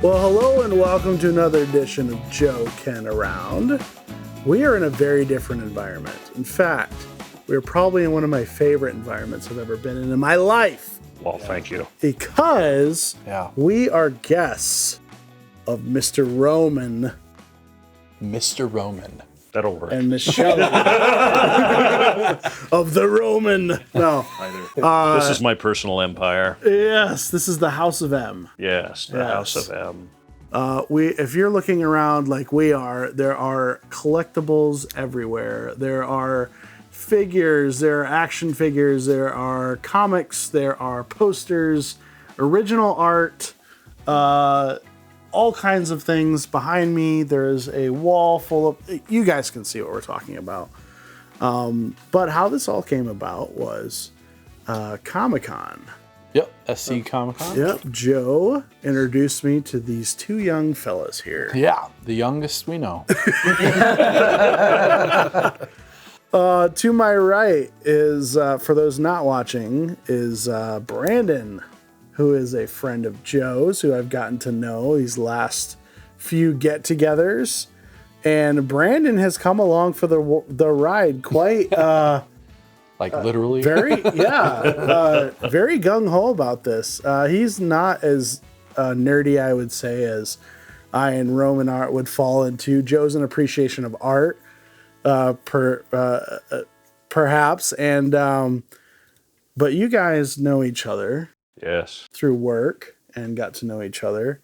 Well, hello and welcome to another edition of Joe Ken Around. We are in a very different environment. In fact, we're probably in one of my favorite environments I've ever been in my life. Well, thank you. Because we are guests of Mr. Roman. Mr. Roman. That'll work. And Michelle of the Roman. No. This is my personal empire. Yes, this is the House of M. Yes, the House of M. If you're looking around like we are, there are collectibles everywhere. There are figures, there are action figures, there are comics, there are posters, original art, all kinds of things. Behind me, there's a wall full of... You guys can see what we're talking about. But how this all came about was Comic-Con. Yep, SC Comic-Con. Yep, Joe introduced me to these two young fellas here. Yeah, the youngest we know. To my right is, for those not watching, is Brandon, who is a friend of Joe's, who I've gotten to know these last few get-togethers. And Brandon has come along for the ride quite... like literally? Very gung-ho about this. He's not as nerdy, I would say, as I and Roman art would fall into. Joe's an appreciation of art, perhaps. And but you guys know each other. Yes. Through work and got to know each other.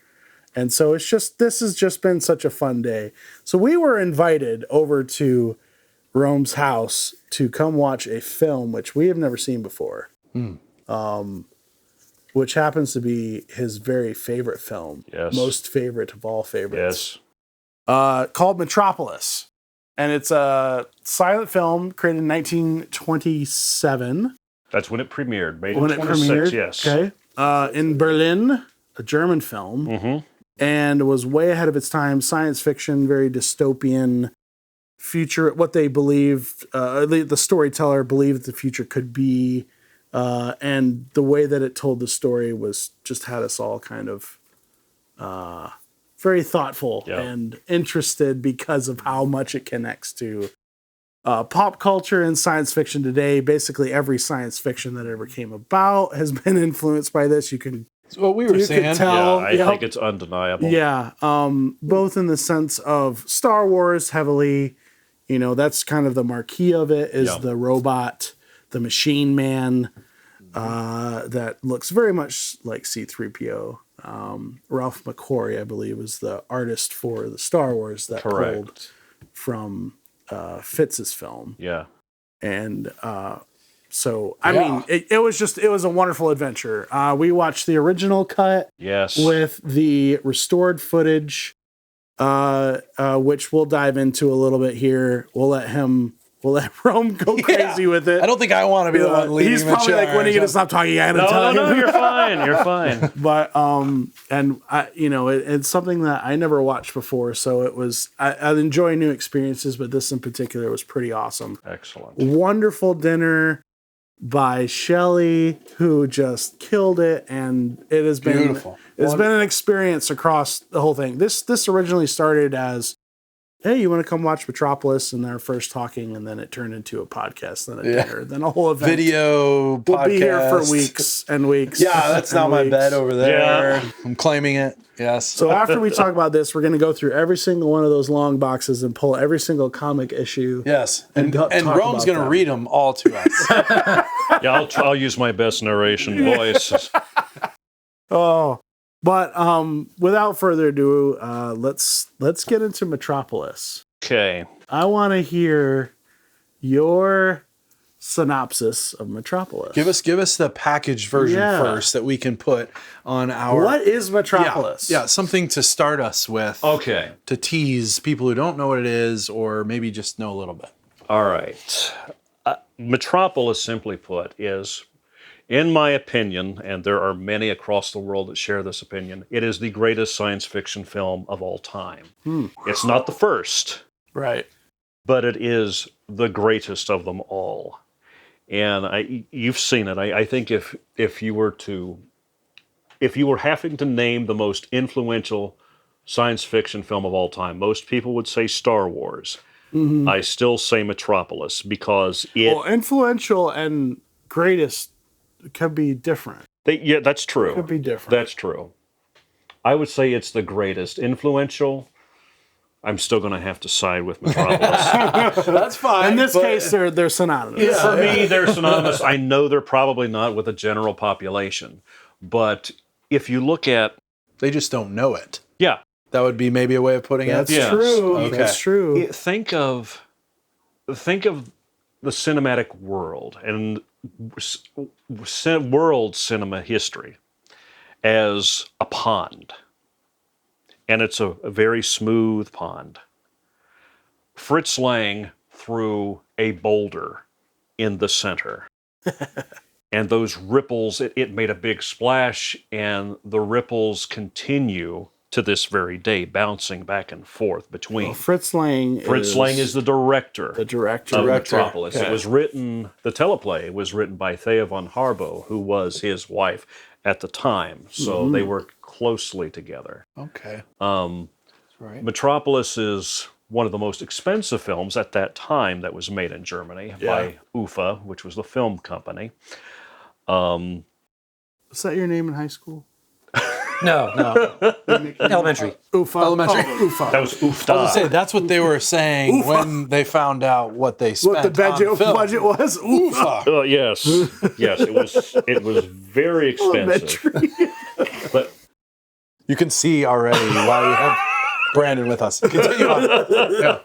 And so this has just been such a fun day. So we were invited over to Rome's house to come watch a film which we have never seen before. Which happens to be his very favorite film. Yes. Most favorite of all favorites. Yes. Called Metropolis. And it's a silent film created in 1927. That's when it premiered. Made When in it 26, premiered, yes. okay. In Berlin, a German film. Mm-hmm. And was way ahead of its time. Science fiction, very dystopian future. What they believed, the storyteller believed the future could be. And the way that it told the story was just had us all kind of very thoughtful and interested because of how much it connects to pop culture and science fiction today. Basically, every science fiction that ever came about has been influenced by this. You can... That's what we were saying. Tell, I think it's undeniable. Yeah. Both in the sense of Star Wars heavily, that's kind of the marquee of it is the robot, the machine man, that looks very much like C-3PO. Ralph McQuarrie, I believe, was the artist for the Star Wars that pulled from Fitz's film. Yeah. And so, I mean, it was a wonderful adventure. We watched the original cut. Yes. With the restored footage, which we'll dive into a little bit here. We'll let Rome go crazy with it. I don't think I want to be the one leading the charge. He's probably like, when are you going to stop talking? No, you're fine. You're fine. But, and I, it's something that I never watched before. So it was, I enjoy new experiences, but this in particular was pretty awesome. Excellent. Wonderful dinner by Shelley, who just killed it, and it has been beautiful. It's been an experience across the whole thing. This originally started as, hey, you want to come watch Metropolis, and they're first talking, and then it turned into a podcast, then a dinner, then a whole event. Video, podcast. We'll be here for weeks and weeks. Yeah, that's not my bed over there. Yeah. I'm claiming it. Yes. So after we talk about this, we're going to go through every single one of those long boxes and pull every single comic issue. Yes. And Rome's going to read them all to us. Yeah, I'll use my best narration voice. But without further ado, let's get into Metropolis. Okay. I want to hear your synopsis of Metropolis. Give us the packaged version first that we can put on our... What is Metropolis? Yeah, something to start us with. Okay. To tease people who don't know what it is or maybe just know a little bit. All right. Metropolis, simply put, is, in my opinion, and there are many across the world that share this opinion, it is the greatest science fiction film of all time. It's not the first. Right. But it is the greatest of them all. And you've seen it. I think if you were to if you were having to name the most influential science fiction film of all time, most people would say Star Wars. I still say Metropolis because influential and greatest could be different. Yeah, that's true. Could be different. That's true. I would say it's the greatest. Influential, I'm still going to have to side with Metropolis. That's fine. In this case, they're synonymous. For me, they're synonymous. I know they're probably not with the general population. But if you look at... They just don't know it. Yeah. That would be maybe a way of putting That's it. Yes. true. Okay. That's true. Think of the cinematic world and world cinema history as a pond. And it's a very smooth pond. Fritz Lang threw a boulder in the center. And those ripples, it made a big splash, and the ripples continue to this very day, bouncing back and forth between. Well, Fritz Lang is the director. The director. Of Metropolis. Okay. It was written, the teleplay was written by Thea von Harbo, who was his wife at the time. So they worked closely together. Okay. Right. Metropolis is one of the most expensive films at that time that was made in Germany by UFA, which was the film company. Was that your name in high school? No. Elementary. Ufa. Elementary. Oh, Ufa. That was UFA. I was gonna say that's what they were saying when they found out what they spent. What the budget was? Ufa. Yes, it was very expensive. Elementary. But You can see already why we have Brandon with us. Continue on.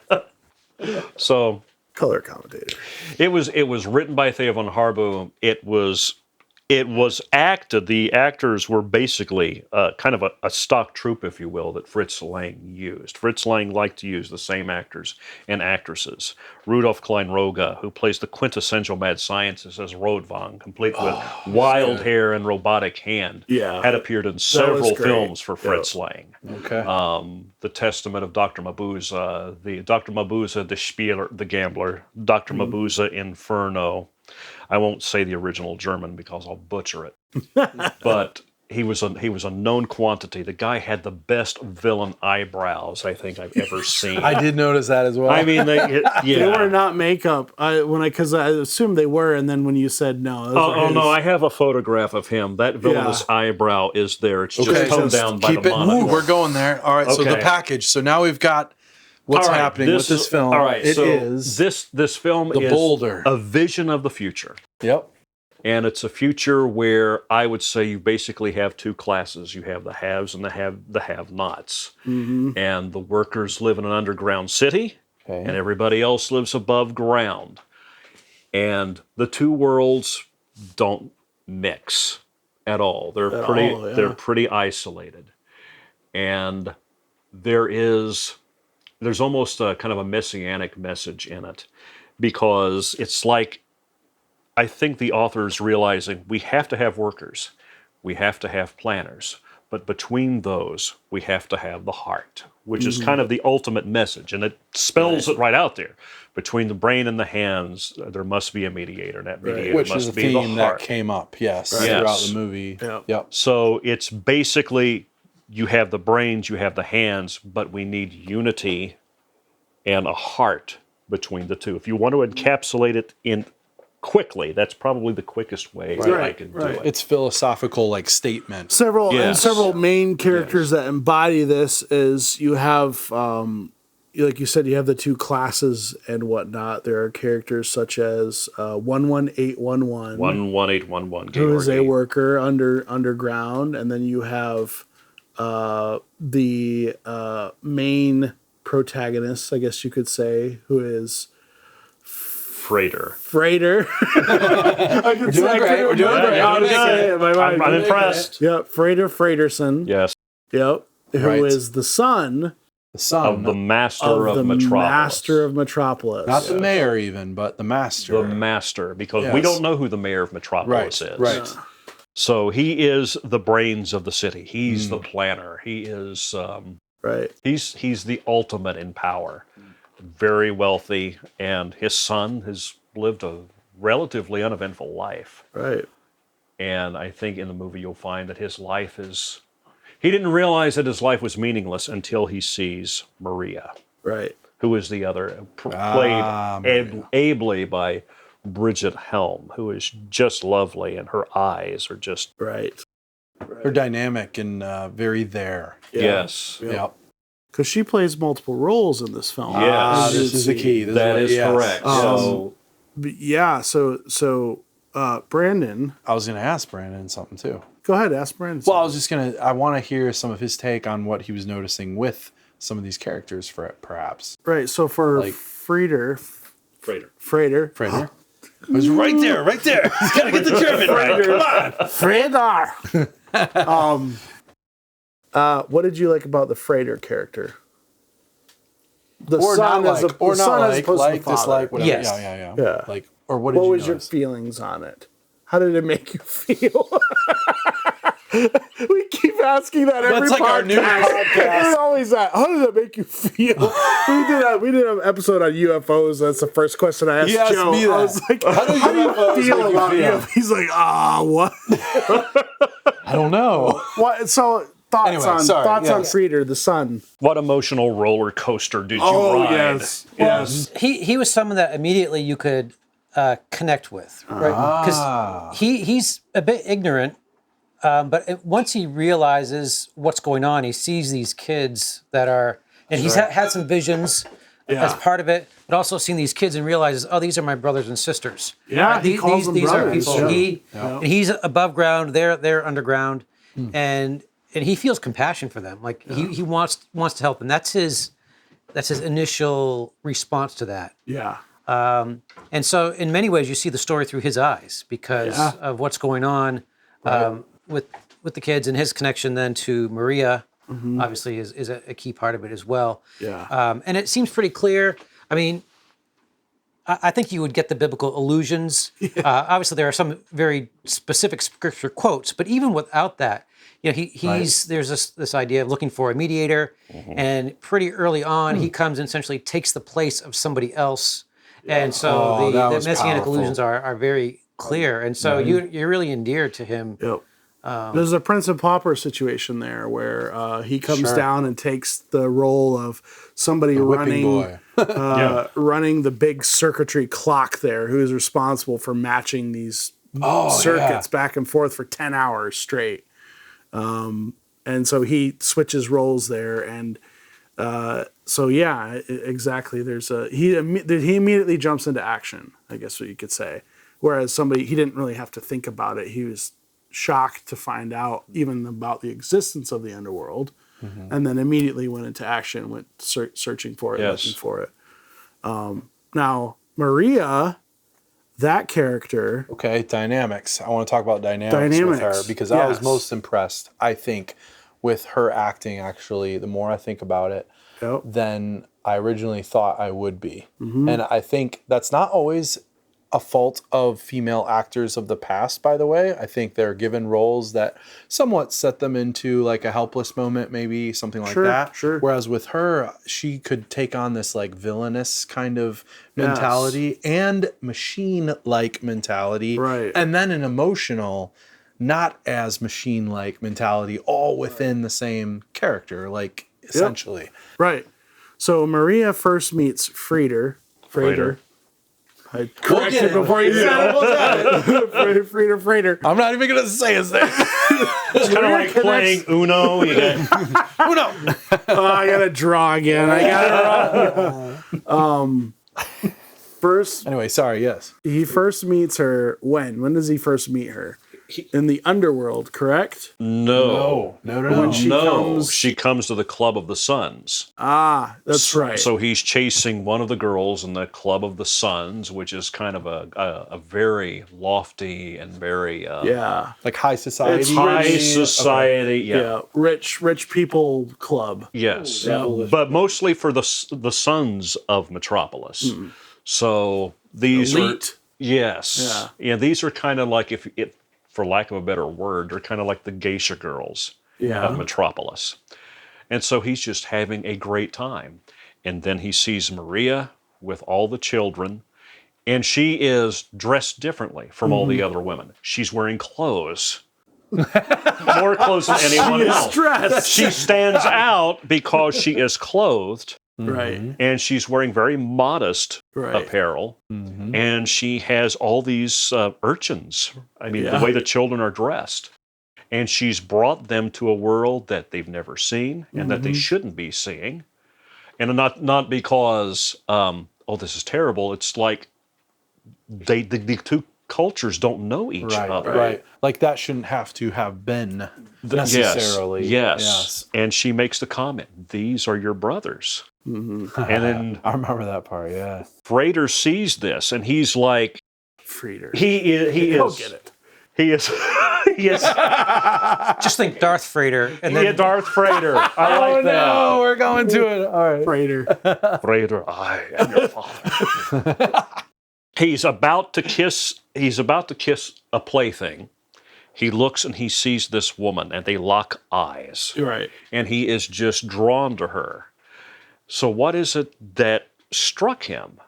Yeah. so Color commentator. it was written by Thea von Harbo. It was acted. The actors were basically kind of a stock troupe, if you will, that Fritz Lang used. Fritz Lang liked to use the same actors and actresses. Rudolf Klein-Roga, who plays the quintessential mad scientist as Rodvang, complete with wild hair and robotic hand, had appeared in several films for Fritz Lang. Okay. The Testament of Dr. Mabuse, the Dr. Mabuse, the Spieler, the Gambler, Dr. Mabuse, Inferno. I won't say the original German because I'll butcher it. But he was a known quantity. The guy had the best villain eyebrows I think I've ever seen. I did notice that as well. I mean, They were not makeup. Because I assumed they were, and then when you said no, those no! I have a photograph of him. That villainous eyebrow is there. It's just toned down by the monitor. We're going there. All right. So the package. So now we've got what's happening with this film. All right. It so is this film is boulder. a vision of the future. Yep. And it's a future where I would say you basically have two classes. You have the haves and the have-nots. And the workers live in an underground city, and everybody else lives above ground. And the two worlds don't mix at all. They're pretty isolated. And there's almost a kind of a messianic message in it, because it's like, I think the author is realizing we have to have workers, we have to have planners, but between those, we have to have the heart, which is kind of the ultimate message, and it spells it right out there. Between the brain and the hands, there must be a mediator, and that mediator Which must is a be the theme heart. that came up, Yes. throughout the movie. Yep. So it's basically, you have the brains, you have the hands, but we need unity and a heart between the two. If you want to encapsulate it in quickly, that's probably the quickest way I could do it. It's philosophical statement. Several main characters that embody this is you have like you said, you have the two classes and whatnot. There are characters such as 11811, 11811, who is a worker underground, and then you have the main protagonist, I guess you could say, who is Freighter. We're doing great. I'm impressed. Yep, Frederson. Yes. Yep, who is the son of the master of Metropolis. Master of Metropolis. Not the mayor even, but the master. The master, because we don't know who the mayor of Metropolis is. Right. So he is the brains of the city. He's the planner. He is He's the ultimate in power. Very wealthy, and his son has lived a relatively uneventful life. Right. And I think in the movie you'll find that his life is... He didn't realize that his life was meaningless until he sees Maria, Right. who is the other, played Maria. ably by Bridget Helm, who is just lovely, and her eyes are just... Right. Her dynamic and very there. Yes. Yep. Because she plays multiple roles in this film. Yes. As This you is the see. key. This That what- is yes. correct. So But yeah. So Brandon, I was going to ask Brandon something too. go ahead. Ask Brandon. Well, I want to hear some of his take on what he was noticing with some of these characters, for it, perhaps. right. So for Like- Frater. Frater. It was right there. He's got to get the German right. Come on. Frater. What did you like about the Frater character? The Or son not as like, a, or the son not as like, opposed to like, the father. dislike, whatever. Yes. Yeah. Like, or what did What you was your notice? feelings on it? How did it make you feel? We keep asking that every That's like our new podcast. It's always that. How did it make you feel? We did an episode on UFOs. That's the first question I asked He asked Joe. me that. I was like, How do UFOs make feel you about feel? UFOs? He's like, what? I don't know. What? So thoughts Anyway, on sorry, on yes. Frieder, the son. what emotional roller coaster did you Oh ride? yes. He was someone that immediately you could connect with, right? Because he's a bit ignorant, but once he realizes what's going on, he sees these kids that are, and he's had some visions as part of it, but also seeing these kids and realizes, oh, these are my brothers and sisters. Yeah, he calls them these are brothers. people. Yeah. And he's above ground, they're underground, and he feels compassion for them. Like he wants to help them. That's his initial response to that. Yeah. And so, in many ways, you see the story through his eyes because of what's going on with the kids, and his connection then to Maria. Obviously, is a key part of it as well. Yeah. And it seems pretty clear. I mean, I think you would get the biblical allusions. Obviously, there are some very specific scripture quotes, but even without that, there's this idea of looking for a mediator, and pretty early on, he comes and essentially takes the place of somebody else. And so that the was messianic powerful. allusions are very clear, and so you're really endeared to him. Yep. There's a Prince and Pauper situation there where he comes down and takes the role of somebody Whipping boy. running the big circuitry clock there, who is responsible for matching these circuits back and forth for 10 hours straight. And so he switches roles there, and exactly. He immediately jumps into action, I guess what you could say. Whereas he didn't really have to think about it. He was shocked to find out even about the existence of the underworld, and then immediately went into action, went searching for it, looking for it. Now, Maria, that character... Okay, dynamics. I want to talk about dynamics with her because I was most impressed, I think, with her acting, actually, the more I think about it, than I originally thought I would be. And I think that's not always a fault of female actors of the past, by the way. I think they're given roles that somewhat set them into like a helpless moment, maybe something like that. Sure. Whereas with her, she could take on this like villainous kind of mentality and machine-like mentality. Right. And then an emotional, not as machine-like mentality, all within the same character, like essentially. Right. So Maria first meets Frater. I corrected before you said it. Frater. I'm not even going to say his name. It's kind of like playing Uno. You get Uno. I gotta draw again. First, Anyway, sorry, yes. he first meets her when? When does he first meet her? In the underworld, correct? no. No. She comes to the Club of the Suns. That's right. So he's chasing one of the girls in the Club of the Suns, which is kind of a very lofty and very Like high society. It's high society. yeah, rich people club. Yes, but mostly for the sons of Metropolis. So these Elite. Yeah, these are kind of like, for lack of a better word, they're kind of like the geisha girls of Metropolis. And so he's just having a great time. And then he sees Maria with all the children, And she is dressed differently from all the other women. She's wearing clothes. More clothes than anyone else. Dressed. She stands out because she is clothed. Right. And she's wearing very modest apparel. And she has all these urchins. I mean, the way the children are dressed. And she's brought them to a world that they've never seen and that they shouldn't be seeing. And not because, this is terrible. It's like the two cultures don't know each other. Right. Like that shouldn't have to have been necessarily. Yes. And she makes the comment, these are your brothers. And then I remember that part, yeah. Frater sees this and he's like, Frater. He is. He'll get it. He is. He is. Just think Darth Frater. And then Darth Frater. I like that. Oh, we're going to it. All right. Frater. Frater, I am your father. He's about to kiss a plaything. He looks and he sees this woman and they lock eyes. Right. And he is just drawn to her. So what is it that struck him?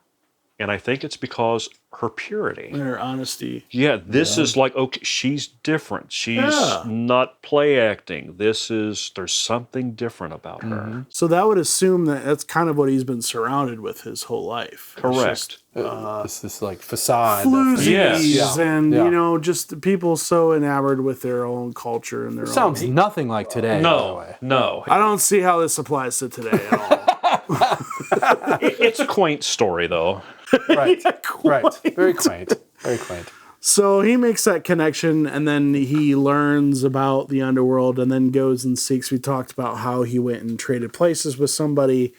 And I think it's because her purity. Her honesty. Yeah, this is like, okay, she's different. She's not play acting. There's something different about her. So that would assume that that's kind of what he's been surrounded with his whole life. Correct. This like facade. Floozies and, just people so enamored with their own culture and their Sounds own... nothing like today, by the way. No. I don't see how this applies to today at all. It's a quaint story, though. Right. Very quaint. Very quaint. So he makes that connection, and then he learns about the underworld, and then goes and seeks. We talked about how he went and traded places with somebody,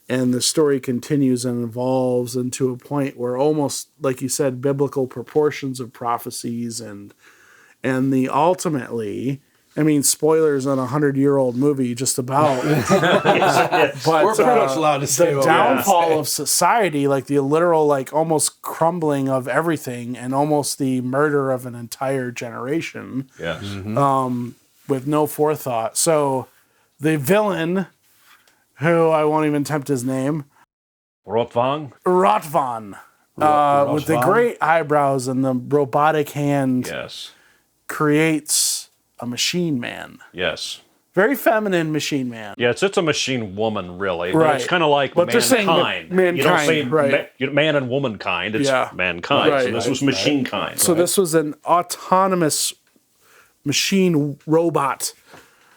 and the story continues and evolves into a point where almost, like you said, biblical proportions of prophecies and the ultimately... I mean, spoilers on a 100-year-old movie, just about. But we're pretty much allowed to say the downfall of society, like the literal, like almost crumbling of everything, and almost the murder of an entire generation. Yes. With no forethought. So, the villain, who I won't even attempt his name, Rotwang. With the great eyebrows and the robotic hand, creates a machine man. Yes. Very feminine machine man. Yeah, it's a machine woman, really. Right. But it's kind of like but mankind. Mankind, you don't say right. Man and womankind. It's mankind. Right. So this was machine kind. So this was an autonomous machine robot.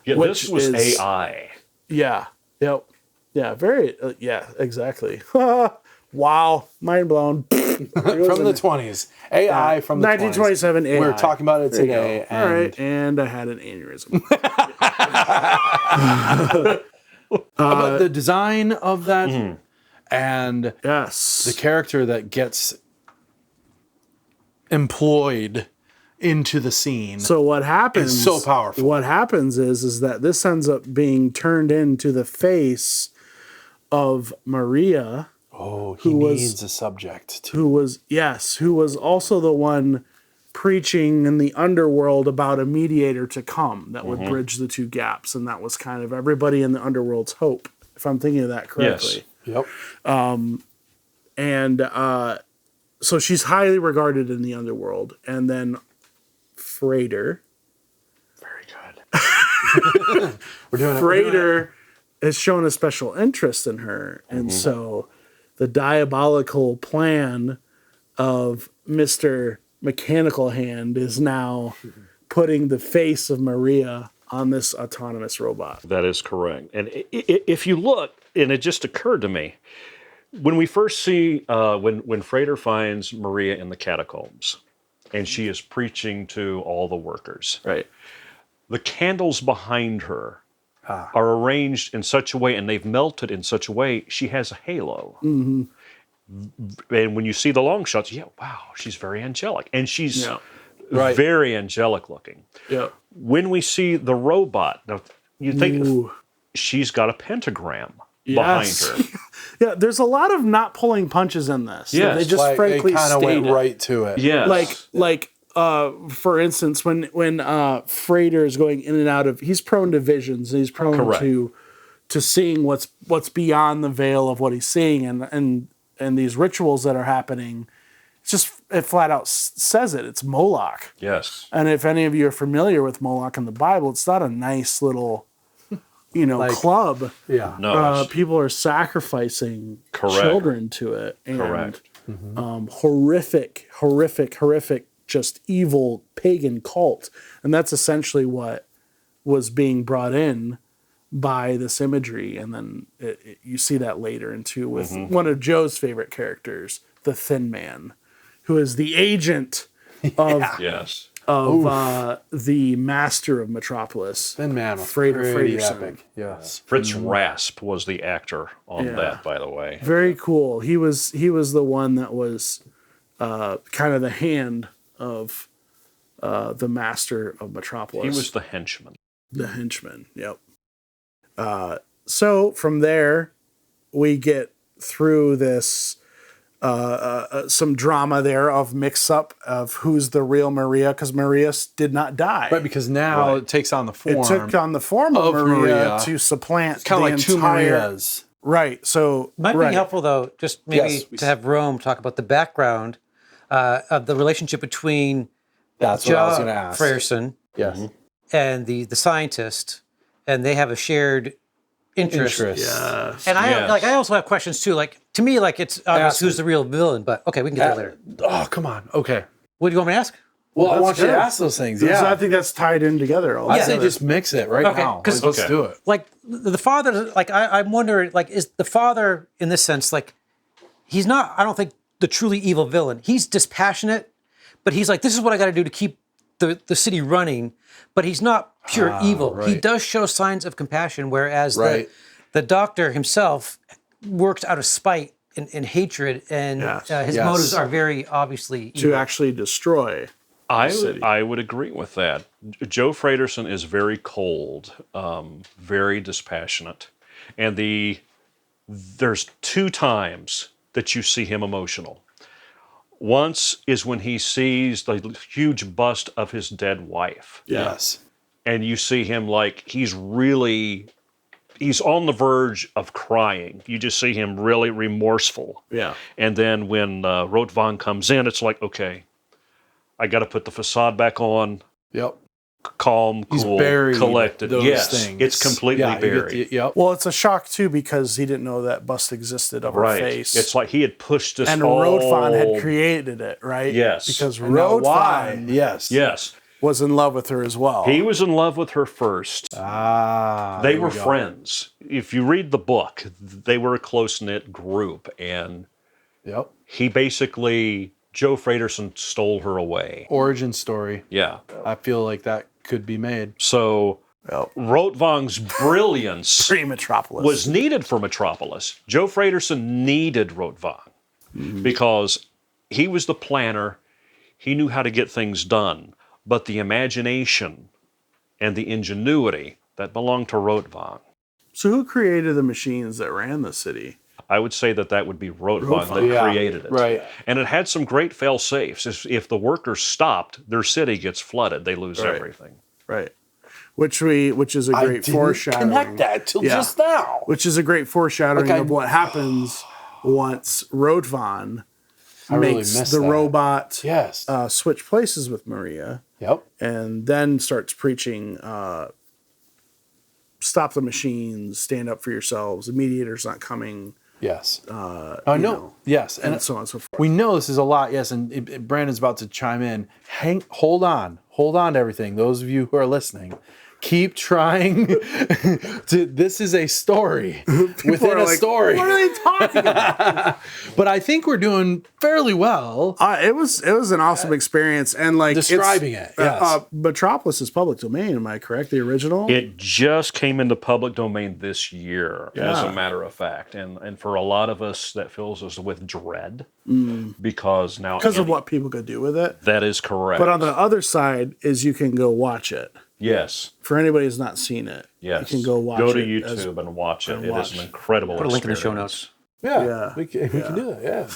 Yeah, this was AI. Yeah. Yep. Yeah. Very. Yeah. Exactly. Wow. Mind blown. From the 20s. AI from the 1927 20s. AI. We're talking about it today. All right. And I had an aneurysm. But the design of that and the character that gets employed into the scene. So what happens is so powerful. What happens is that this ends up being turned into the face of Maria. Oh, he needs a subject too. Who was also the one preaching in the underworld about a mediator to come that would bridge the two gaps, and that was kind of everybody in the underworld's hope, if I'm thinking of that correctly. Yes. Yep. So she's highly regarded in the underworld, and then Frater. Very good. We're doing it. Frater has shown a special interest in her, and so the diabolical plan of Mr. Mechanical Hand is now putting the face of Maria on this autonomous robot. That is correct. And if you look, and it just occurred to me, when we first see, when Frater finds Maria in the catacombs, and she is preaching to all the workers, right? The candles behind her are arranged in such a way, and they've melted in such a way, she has a halo. Mm-hmm. And when you see the long shots, wow, she's very angelic. And she's very angelic looking. Yeah. When we see the robot, now you think she's got a pentagram behind her. Yeah, there's a lot of not pulling punches in this. Yeah, they just frankly kind of went stated. right to it. Yeah, for instance, when Frater is going in and out of, he's prone to visions. And he's prone to seeing what's beyond the veil of what he's seeing, and these rituals that are happening. it flat out says it. It's Moloch. Yes. And if any of you are familiar with Moloch in the Bible, it's not a nice little, club. Yeah. No. People are sacrificing Correct. children to it. And, Correct. horrific, just evil pagan cult. And that's essentially what was being brought in by this imagery. And then you see that later into with one of Joe's favorite characters, the Thin Man, who is the agent of Yes. the master of Metropolis. Thin Man, Frederiksen. epic. Yes. Fritz Rasp was the actor on that, by the way. Very cool. He was the one that was kind of the hand of the master of Metropolis. He was the henchman. The henchman. Yep. So from there, we get through this some drama there of mix-up of who's the real Maria, because Maria did not die. Right, because now it takes on the form. It took on the form of Maria to supplant kind of the like two entire... Marias. Right, so... Might be helpful, though, just maybe to have Rome talk about the background of the relationship between That's what I was going to ask. Frierson and the scientist, and they have a shared interest. Yeah. And I also have questions too. Like, to me, like, it's obvious who's the real villain, but okay, we can get that later. Oh, come on. Okay. What do you want me to ask? Well, I want you to ask those things. Yeah. I think that's tied in together. I say just mix it now. Let's do it. Like, the father, like, I'm wondering, like, is the father, in this sense, like, he's not, I don't think, the truly evil villain. He's dispassionate, but he's like, this is what I got to do to keep the city running, but he's not pure evil. Right. He does show signs of compassion, whereas the doctor himself works out of spite and hatred, and his motives are very obviously evil. To actually destroy the city. I would agree with that. Joe Frederiksen is very cold, very dispassionate, and there's 2 times that you see him emotional. Once is when he sees the huge bust of his dead wife. Yes. And you see him like he's on the verge of crying. You just see him really remorseful. Yeah. And then when Rotvang comes in, it's like, okay, I got to put the facade back on. Yep. Calm, cool, collected. Yes, things. It's completely buried. Well, it's a shock too because he didn't know that bust existed of her face. It's like he had pushed this and Rotvang had created it, right? Yes. Because Rotvang yes, was in love with her as well. He was in love with her first. They were friends. If you read the book, they were a close-knit group, and he basically, Joe Frederiksen stole her away. Origin story. Yeah. I feel like that could be made. So Rotvang's brilliance Pre-Metropolis was needed for Metropolis. Joe Frederiksen needed Rotvang because he was the planner. He knew how to get things done. But the imagination and the ingenuity that belonged to Rotvang. So who created the machines that ran the city? I would say that would be Rotvang that created it. Right. And it had some great fail-safes. If the workers stopped, their city gets flooded. They lose everything. Right. Which is a great foreshadowing. Connect that till just now. Which is a great foreshadowing of what happens once Rotvang makes the robot switch places with Maria. Yep. And then starts preaching, stop the machines, stand up for yourselves, the mediator's not coming. Yes. I know. Yes. And so on and so forth. We know this is a lot. Yes. And Brandon's about to chime in. Hold on to everything. Those of you who are listening, keep trying. This is a story within a story. What are they talking about? But I think we're doing fairly well. It was an awesome experience, and like describing it. Yes. Metropolis is public domain. Am I correct? The original. It just came into public domain this year, as a matter of fact, and for a lot of us, that fills us with dread because of what people could do with it. That is correct. But on the other side is you can go watch it. Yes. For anybody who's not seen it, you can go watch it. Go to YouTube and watch it. It is an incredible experience. Put a link in the show notes. Yeah. We can do that, yeah.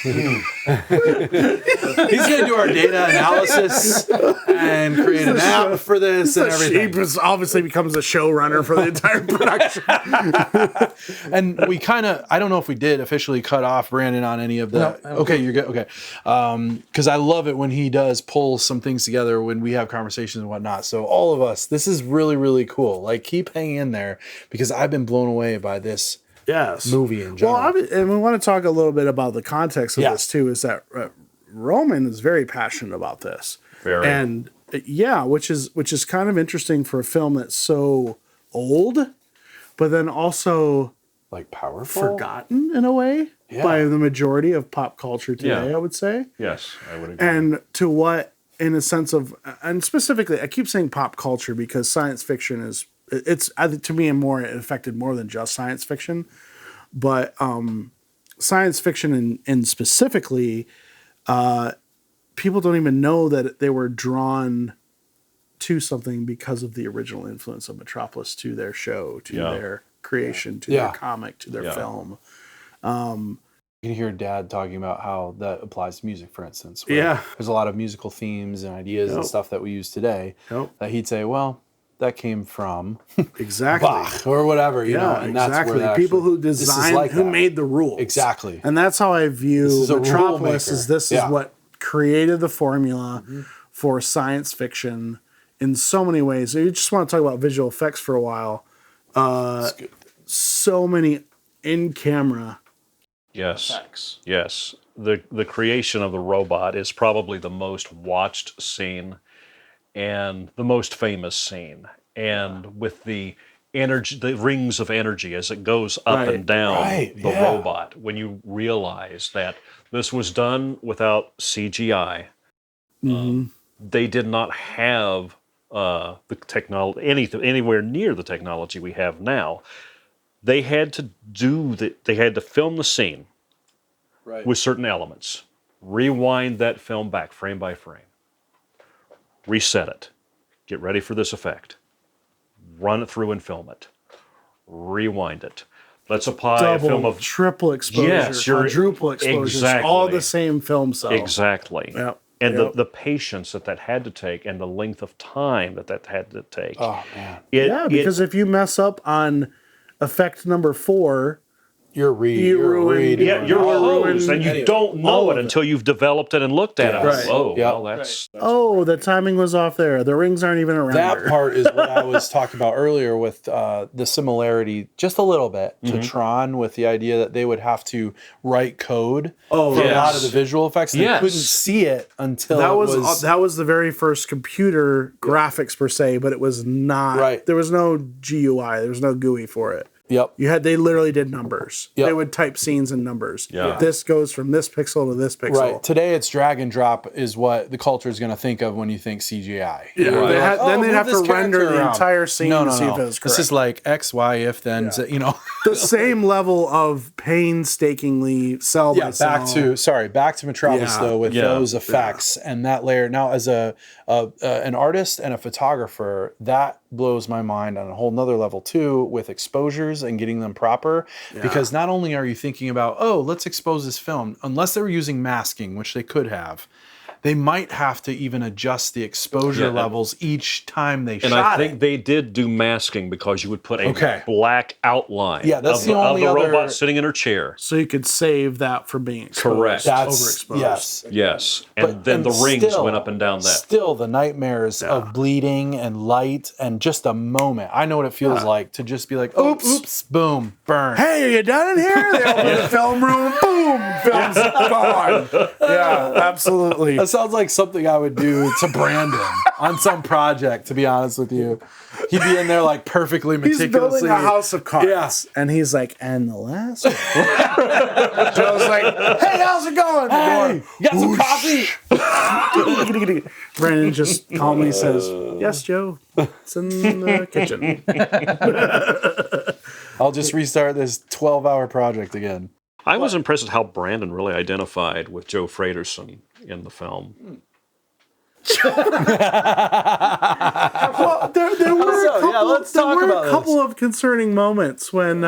He's going to do our data analysis and create an app for this and everything. He obviously becomes a showrunner for the entire production. And we kind of, I don't know if we did officially cut off Brandon on any of the. No, okay, you're good. Okay. Because I love it when he does pull some things together when we have conversations and whatnot. So all of us, this is really, really cool. Like, keep hanging in there because I've been blown away by this. Movie in general. Well, and we want to talk a little bit about the context of this too. Is that Roman is very passionate about this, and which is kind of interesting for a film that's so old, but then also like powerful, forgotten in a way by the majority of pop culture today. I would say. Yes, I would agree. And to what, in a sense of, and specifically, I keep saying pop culture because science fiction is. It's to me it affected more than just science fiction, but science fiction and specifically, people don't even know that they were drawn to something because of the original influence of Metropolis to their show, to their creation, to their comic, to their film. You can hear Dad talking about how that applies to music, for instance. There's a lot of musical themes and ideas and stuff that we use today that he'd say, well, that came from Bach or whatever, you know, and that's where people who designed, who made the rules. Exactly. And that's how I view Metropolis is this is what created the formula for science fiction in so many ways. So you just want to talk about visual effects for a while. So many in-camera effects. Yes. The creation of the robot is probably the most watched scene and the most famous scene, and with the energy, the rings of energy as it goes up and down the robot, when you realize that this was done without CGI, they did not have the technology, anywhere near the technology we have now. They had to they had to film the scene with certain elements, rewind that film back frame by frame, reset it, get ready for this effect, run it through and film it, rewind it. Let's apply a film of triple exposure, quadruple exposures, all the same film cell. Exactly. Yep. And the patience that had to take and the length of time that had to take. Oh, man. Because if you mess up on effect number 4, you're ruined. You're ruined, and you don't know it until you've developed it and looked at it. Well, that's the timing was off there. The rings aren't even around. That part is what I was talking about earlier with the similarity, just a little bit, to Tron, with the idea that they would have to write code for a lot of the visual effects. They couldn't see it until that was the very first computer graphics per se, but it was not. There was no GUI. There was no GUI for it. They literally did numbers. They would type scenes in numbers. This goes from this pixel to this pixel. Right. Today it's drag and drop is what the culture is going to think of when you think CGI. Then they'd have to render the entire scene to see if it was correct. This is like X, Y, if, then, you know. The same level of painstakingly cell by cell. Back to Metropolis though, with those effects and that layer. Now, as an artist and a photographer, that blows my mind on a whole nother level too, with exposures and getting them proper, because not only are you thinking about, let's expose this film, unless they were using masking, which they could have, they might have to even adjust the exposure levels each time they shot it. And I think they did do masking because you would put a black outline that's of the robot sitting in her chair. So you could save that from being exposed. Correct. Overexposed. Yes. And then the rings went up and down that. Still the nightmares of bleeding and light and just a moment. I know what it feels like to just be like, oops, boom, burn. Hey, are you done in here? They open the film room, boom, film's gone. Yeah, absolutely. That sounds like something I would do to Brandon on some project, to be honest with you. He'd be in there like perfectly meticulously. He's building a house of cards. And he's like, and the last one. Joe's like, hey, how's it going? Hey, you got some coffee? Brandon just calmly says, yes, Joe. It's in the kitchen. I'll just restart this 12-hour project again. I was impressed at how Brandon really identified with Joe Fraterson in the film. Well, there were a couple of concerning moments when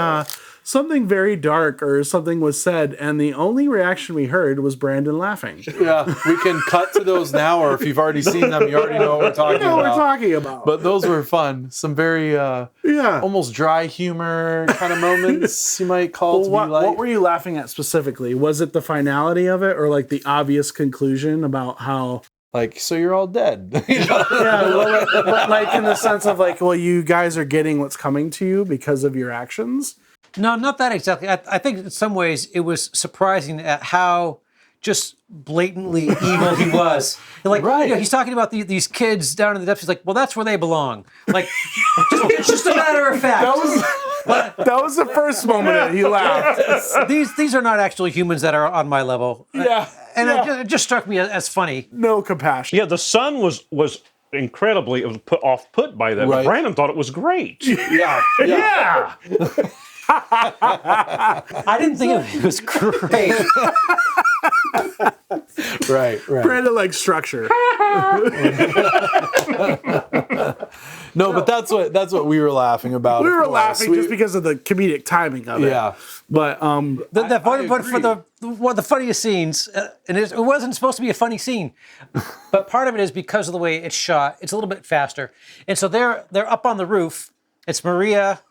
something very dark or something was said, and the only reaction we heard was Brandon laughing. Yeah, we can cut to those now, or if you've already seen them, you already know what we're talking about. What we're talking about. But those were fun. Some very almost dry humor kind of moments, you might call it. What were you laughing at specifically? Was it the finality of it, or like the obvious conclusion about how? Like, so you're all dead. Yeah, well, like in the sense of like, well, you guys are getting what's coming to you because of your actions. No, not that exactly. I think in some ways it was surprising at how just blatantly evil he was. Like, he's talking about these kids down in the depths. He's like, well, that's where they belong. Like, it's just a matter of fact. That was the first moment that he laughed. These are not actually humans that are on my level. Yeah. And it just struck me as funny. No compassion. Yeah, the son was incredibly put by that. Right. Brandon thought it was great. Yeah. I didn't think it was great. Right. Brandon likes structure. No, but that's what we were laughing about. We were laughing just because of the comedic timing of it. Yeah. But one of the funniest scenes, and it wasn't supposed to be a funny scene, but part of it is because of the way it's shot. It's a little bit faster, and so they're up on the roof. It's Maria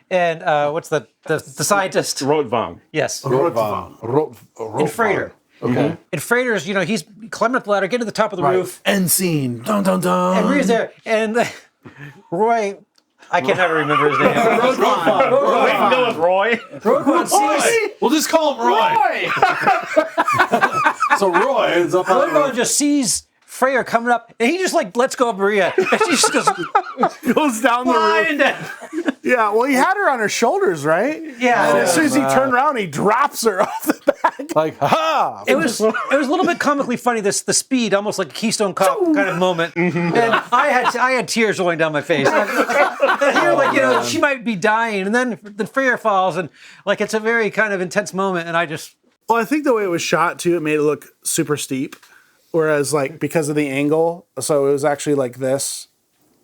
and what's the scientist? Rotvang. Yes. Rotvang. And Frater. Okay. And Frater's, he's climbing up the ladder, getting to the top of the roof. End scene. Dun dun dun. And Maria's there, and Roy. I can never remember his name. We can go with Roy. Roy sees. We'll just call him Roy. So Roy is up on the roof. Just sees Freya coming up, and he just lets go of Maria. And she just goes down the roof. Yeah, well, he had her on her shoulders, right? Yeah. And as soon as he turned around, he drops her off the back. Like, ha! It was a little bit comically funny. The speed, almost like a Keystone Cop kind of moment. And I had tears rolling down my face. And here, she might be dying, and then Freya falls, and it's a very kind of intense moment. And I just. Well, I think the way it was shot too, it made it look super steep. Whereas, because of the angle, so it was actually like this.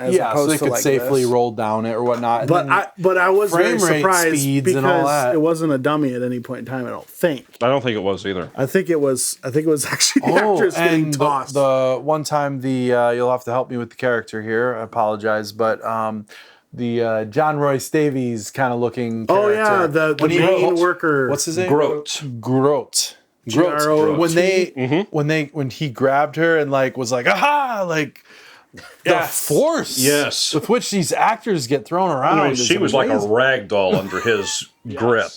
As opposed so they to could safely this. roll down it or whatnot. But I was very surprised because and all that. It wasn't a dummy at any point in time. I don't think. I don't think it was either. I think it was actually the actress getting tossed. The one time you'll have to help me with the character here. I apologize, but the John Royce Davies kind of looking character. Oh yeah, the main worker. What's his name? Grote. When he grabbed her and was like, aha, the force with which these actors get thrown around. She was like a rag doll under his grip.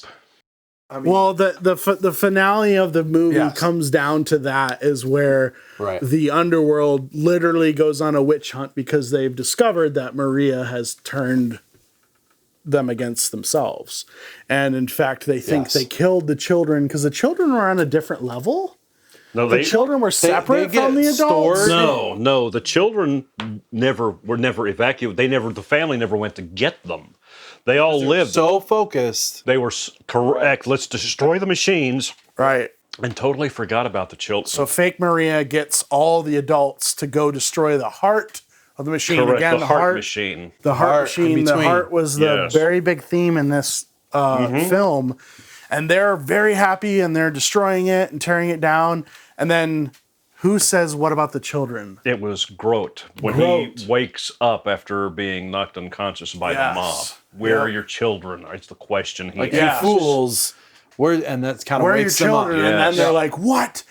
I mean, well, the finale of the movie comes down to that, is where the underworld literally goes on a witch hunt because they've discovered that Maria has turned them against themselves. And in fact, they think they killed the children because the children were on a different level. No, the children were separate from the adults. No, the children were never evacuated. The family never went to get them. They all lived. So focused. They were correct. Let's destroy the machines. Right. And totally forgot about the children. So fake Maria gets all the adults to go destroy the heart of the machine. Correct. Again, the heart machine. The heart machine. The heart was the very big theme in this film. And they're very happy and they're destroying it and tearing it down. And then who says, what about the children? It was Grote. When he wakes up after being knocked unconscious by the mob. Where are your children? It's the question he asks. Fools. And that's kind of wakes them up. And then they're like, what?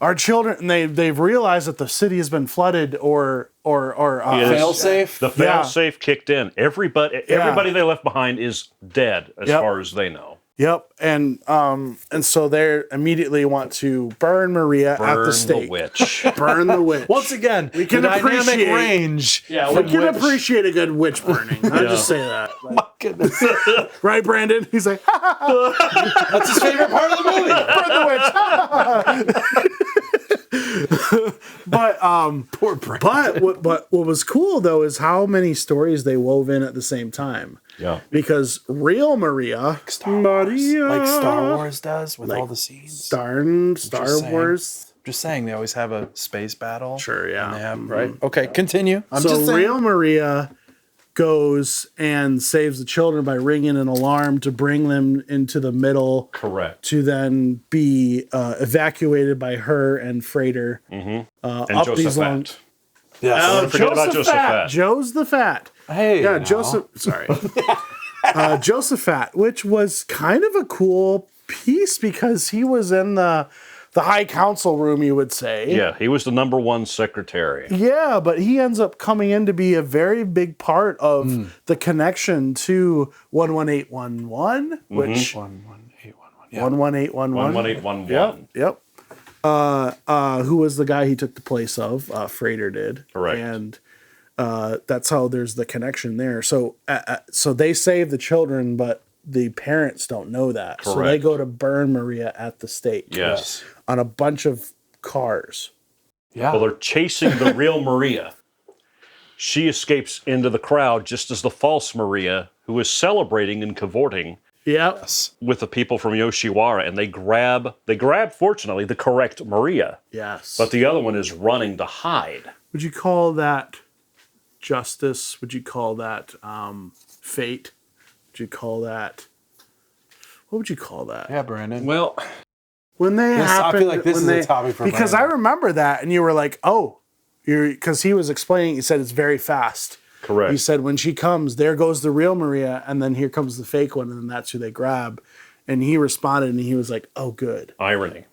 Our children, and they've realized that the city has been flooded or fail-safe. The fail-safe kicked in. Everybody they left behind is dead as far as they know. Yep, and so they immediately want to burn Maria at the stake. Burn the witch. Once again, we can appreciate range. Yeah, we can appreciate a good witch burning. I'll just say that. My goodness, right, Brandon? He's like, that's his favorite part of the movie. Burn the witch. But poor Brandon. But what was cool though is how many stories they wove in at the same time. Yeah. Because real Maria, like Star Wars does with all the scenes. Star Wars. Just saying, they always have a space battle. Sure, yeah. And they have, right? Okay, continue. So real Maria goes and saves the children by ringing an alarm to bring them into the middle. Correct. To then be evacuated by her and Freighter. And up these long. Yes. Don't forget about Josephat. Joe's the Fat. Hey. Yeah, now. Joseph. Sorry. Josephat, which was kind of a cool piece because he was in the high council room, you would say. Yeah, he was the number one secretary. Yeah, but he ends up coming in to be a very big part of the connection to 11811, which 11811. Yeah. 11811. 11811. Yep. Who was the guy he took the place of? Freighter did. Correct. And that's how there's the connection there. So they save the children, but the parents don't know that. Correct. So they go to burn Maria at the stake. Yes. On a bunch of cars. Yeah. Well, they're chasing the real Maria. She escapes into the crowd just as the false Maria, who is celebrating and cavorting Yep. with the people from Yoshiwara, and they grab, fortunately, the correct Maria. Yes. But the other one is running to hide. Would you call that justice? Would you call that fate? Would you call that? What would you call that? Yeah, Brandon. Well, When they happened, I feel like this when is they, a topic for because Brandon. I remember that, and you were like, "Oh, because he was explaining. He said it's very fast." correct. He said when she comes, there goes the real Maria, and then here comes the fake one, and then that's who they grab. And he responded, and he was like, "Oh, good, Irony.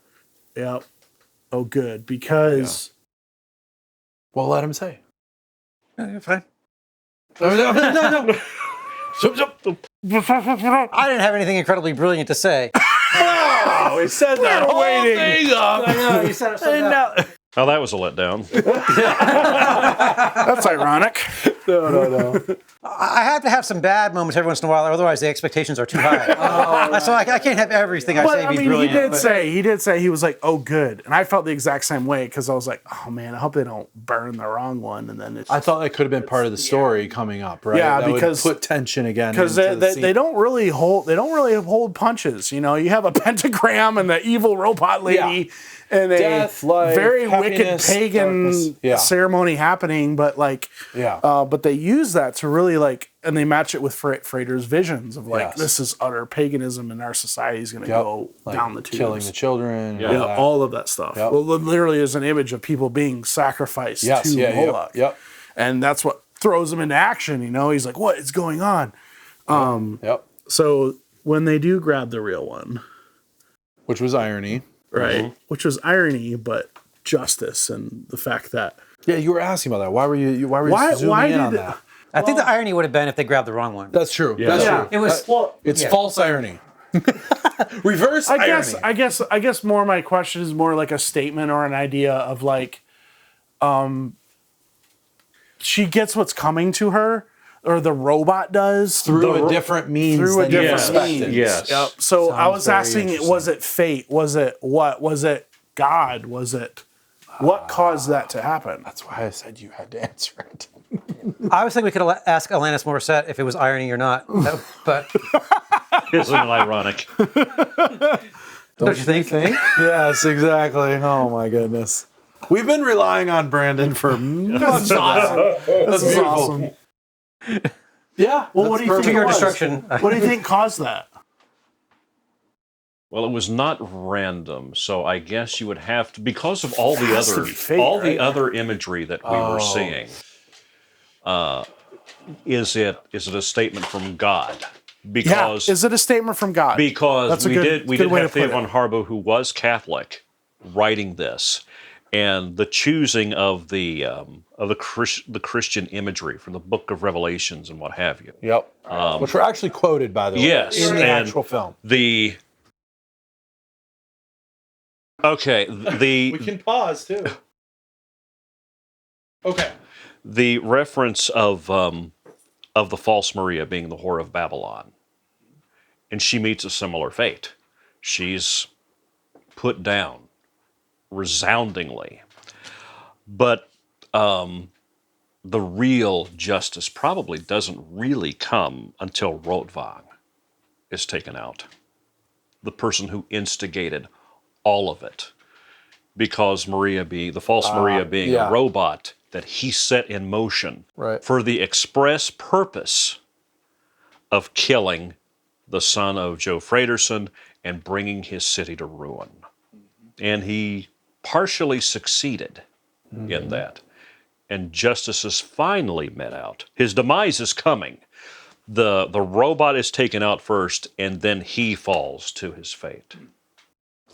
yep, oh, good," because Well, let him say. Fine. No. I didn't have anything incredibly brilliant to say. Oh, he said that whole thing up. I know, you said it so bad. Oh, that was a letdown. that's ironic. No. I have to have some bad moments every once in a while, otherwise the expectations are too high. So I can't have everything I But say I be mean, brilliant. he did say he was like, "Oh, good," and I felt the exact same way because I was like, "Oh man, I hope they don't burn the wrong one." And then it's I thought that could have been part of the story coming up, right? Yeah, that because- would put tension again. because into the they don't really hold punches. You know, you have a pentagram and the evil robot lady and a Death, life, very wicked happiness, pagan darkness. ceremony happening, but like, but they use that to really like, and they match it with Freighter's visions of like, Yes. this is utter paganism and our society is going to go like down the tubes. killing the children. Yeah. All of that stuff. Yep. Well, literally, is an image of people being sacrificed to Moloch. Yep. And that's what throws him into action. You know, he's like, "What is going on?" Yep. So when they do grab the real one, Which was irony. right, which was irony, but justice and the fact that Yeah, you were asking about that. Why were you zooming in on did that? I think the irony would have been if they grabbed the wrong one. That's true. Yeah. That's Yeah. true. It was It's yeah. false irony. Reverse irony. I guess more my question is more like a statement or an idea of like, she gets what's coming to her, or the robot does through a different means through a than you different expected. means. Yes. Yep. So I Sounds was very asking, interesting. was it fate? Was it what? Was it God? Was it what caused that to happen? That's why I said you had to answer it. I was thinking we could ask Alanis Morissette if it was irony or not, but Isn't it ironic? don't you think? Yes, exactly. Oh my goodness. We've been relying on Brandon for months. That's beautiful. Awesome. Yeah. Well, what do you perfect. think To your it was? destruction. What do you think caused that? Well, it was not random, so I guess you would have to, because of all the has to other be fate, all right? the other imagery that we were seeing. Is it a statement from God? Because Yeah. Is it a statement from God? because That's a we good- did good way have to put Theo von it. Harbo, who was Catholic, writing this, and the choosing of the Christian imagery from the Book of Revelations and what have you. Yep. Which were actually quoted, by the way, Yes, in the and actual film. The can pause too. Okay. the reference of the false Maria being the whore of Babylon, and she meets a similar fate. She's put down resoundingly, but the real justice probably doesn't really come until Rotvang is taken out, the person who instigated all of it, because the false Maria being yeah. a robot, that he set in motion Right. for the express purpose of killing the son of Joe Fredersen and bringing his city to ruin. And he partially succeeded in that. And justice is finally met out. His demise is coming. The robot is taken out first, and then he falls to his fate.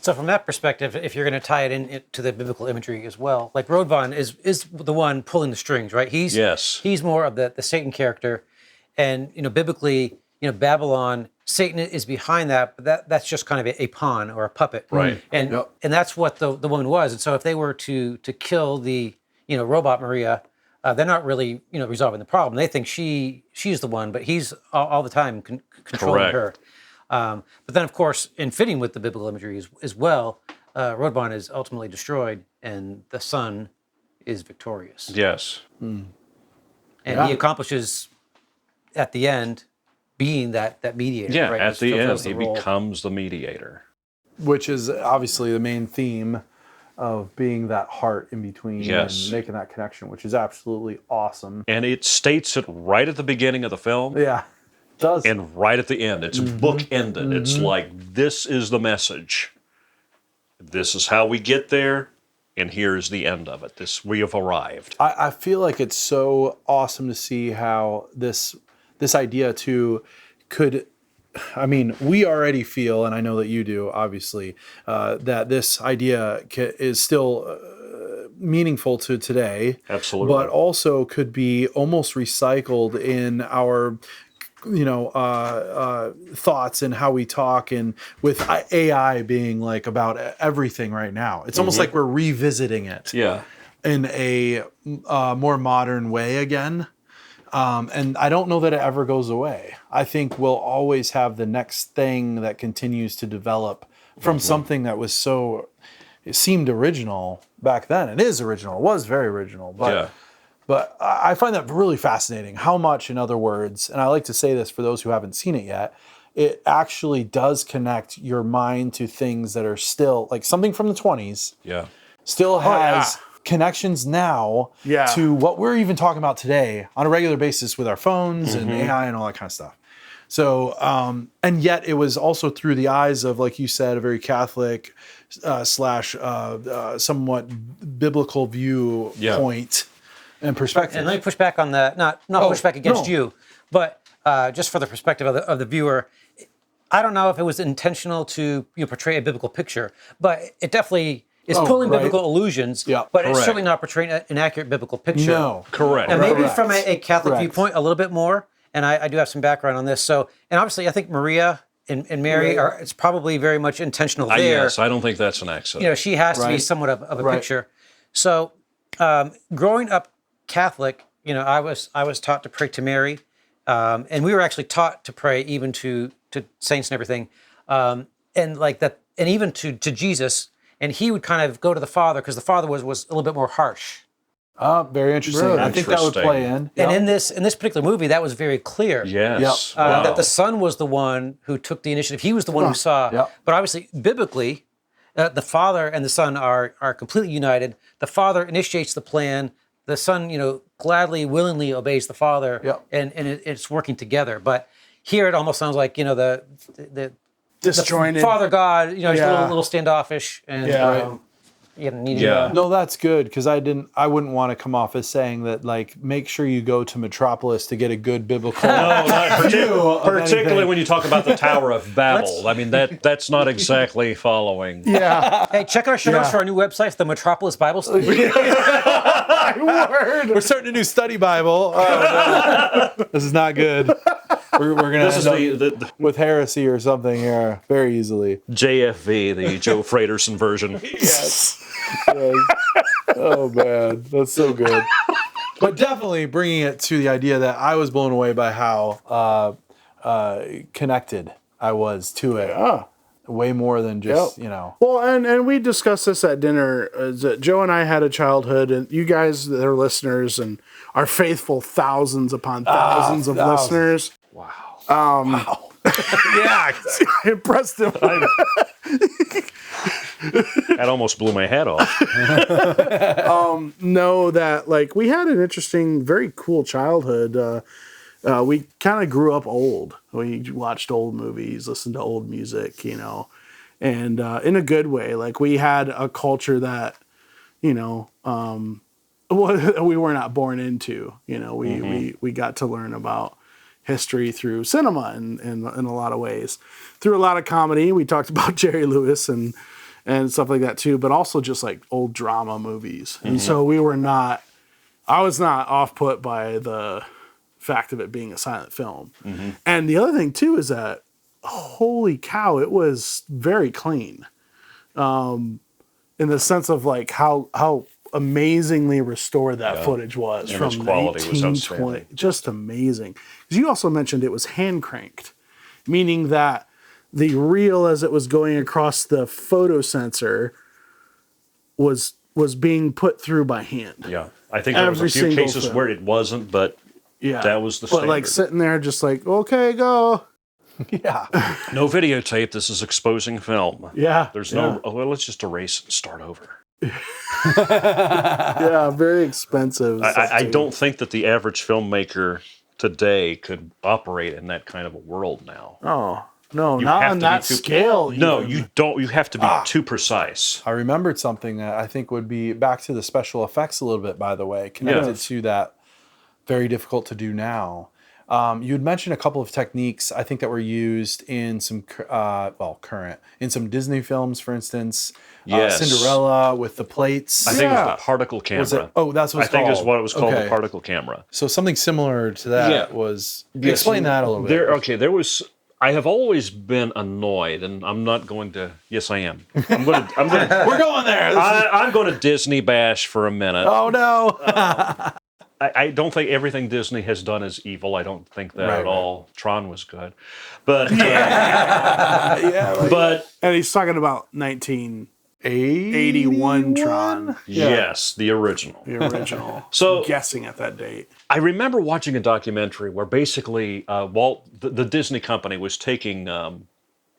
So from that perspective, if you're going to tie it in to the biblical imagery as well, like Rodvan is the one pulling the strings, right? He's more of the Satan character, and biblically, Babylon, Satan is behind that, but that's just kind of a pawn or a puppet, right? And that's what the woman was. And so if they were to kill the robot Maria, they're not really resolving the problem. They think she's the one, but he's all the time controlling her. But then, of course, in fitting with the biblical imagery as well, Rodvan is ultimately destroyed, and the son is victorious. Yes. And he accomplishes, at the end, being that mediator. Yeah, right? at the end, he role. becomes the mediator. Which is obviously the main theme of being that heart in between Yes. and making that connection, which is absolutely awesome. And it states it right at the beginning of the film. Yeah, it does. And right at the end. It's book-ended. It's like, this is the message. This is how we get there, and here's the end of it. We have arrived. I feel like it's so awesome to see how this idea too could, I mean, we already feel, and I know that you do, obviously, that this idea is still meaningful to today. Absolutely. But also could be almost recycled in our thoughts and how we talk, and with AI being like about everything right now. It's almost like we're revisiting it in a more modern way again. And I don't know that it ever goes away. I think we'll always have the next thing that continues to develop from something that was it seemed original back then. It is original. It was very original. But I find that really fascinating, how much, in other words, and I like to say this for those who haven't seen it yet, it actually does connect your mind to things that are still, like something from the 20s, still has connections now to what we're even talking about today on a regular basis with our phones and AI and all that kind of stuff. So, and yet it was also through the eyes of, like you said, a very Catholic slash somewhat biblical viewpoint and perspective. And let me push back on that. Not push back against you, but just for the perspective of the viewer. I don't know if it was intentional to portray a biblical picture, but it definitely is pulling biblical allusions. But it's certainly not portraying an accurate biblical picture. No, correct. And maybe from a Catholic viewpoint, a little bit more. And I do have some background on this. So, and obviously, I think Maria and Mary it's probably very much intentional there. Yes, I don't think that's an accident. She has to be somewhat of a picture. So, growing up Catholic, I was taught to pray to Mary, and we were actually taught to pray even to saints and everything, and like that, and even to Jesus. And he would kind of go to the Father because the Father was a little bit more harsh. Very interesting. Really I think that would play in. And in this particular movie, that was very clear. Yes. That the Son was the one who took the initiative. He was the one who saw. But obviously, biblically, the Father and the Son are completely united. The Father initiates the plan. The Son, gladly, willingly obeys the Father, and it's working together. But here, it almost sounds like the disjointed Father God, he's a little standoffish, and No, that's good, because I wouldn't want to come off as saying that, like, make sure you go to Metropolis to get a good biblical particularly when you talk about the Tower of Babel. I mean, that's not exactly following. Hey, check our show notes for our new website, the Metropolis Bible Study. We're starting a new study Bible. Oh, no. This is not good. We're going to end up with heresy or something here very easily. JFV, the Joe Fredersen version. Yes. Oh, man. That's so good. But definitely bringing it to the idea that I was blown away by how connected I was to it. Way more than just, Well, and we discussed this at dinner. That Joe and I had a childhood, and you guys that are listeners and our faithful thousands upon thousands of listeners. Wow. Yeah, I impressed him. That almost blew my head off. Know that like we had an interesting, very cool childhood. We kind of grew up old. We watched old movies, listened to old music, and in a good way. Like we had a culture that, we were not born into. We got to learn about history through cinema in a lot of ways, through a lot of comedy. We talked about Jerry Lewis and stuff like that too, but also just like old drama movies. And so I was not off put by the fact of it being a silent film. And the other thing too is that, holy cow, it was very clean. In the sense of like how amazingly restored that footage was, and from its quality was 1920. outstanding. Just amazing. Because you also mentioned it was hand cranked, meaning that the reel as it was going across the photo sensor was being put through by hand. Yeah. I think there was a few cases where it wasn't, but that was the standard. But like sitting there just like, okay, go. Yeah. No videotape. This is exposing film. Yeah. There's no, let's just erase and start over. Yeah, very expensive. I don't think that the average filmmaker today could operate in that kind of a world now. Oh, no, not on that scale. No, you don't. You have to be too precise. I remembered something that I think would be back to the special effects a little bit, by the way, connected to that. Very difficult to do now. You had mentioned a couple of techniques I think that were used in some current in some Disney films, for instance. Yes. Cinderella with the plates. I think it was the particle camera. Was it? Oh, that's what it's called. I think is what it was called, the particle camera. So something similar to that was. Explain that a little bit. There was. I have always been annoyed, and I'm not going to. Yes, I am. I'm going to. We're going there. I'm going to Disney bash for a minute. Oh no. I don't think everything Disney has done is evil. I don't think that at all. Tron was good, but and he's talking about 1981 Tron. Yes, the original. The original. So I'm guessing at that date. I remember watching a documentary where basically the Disney company was taking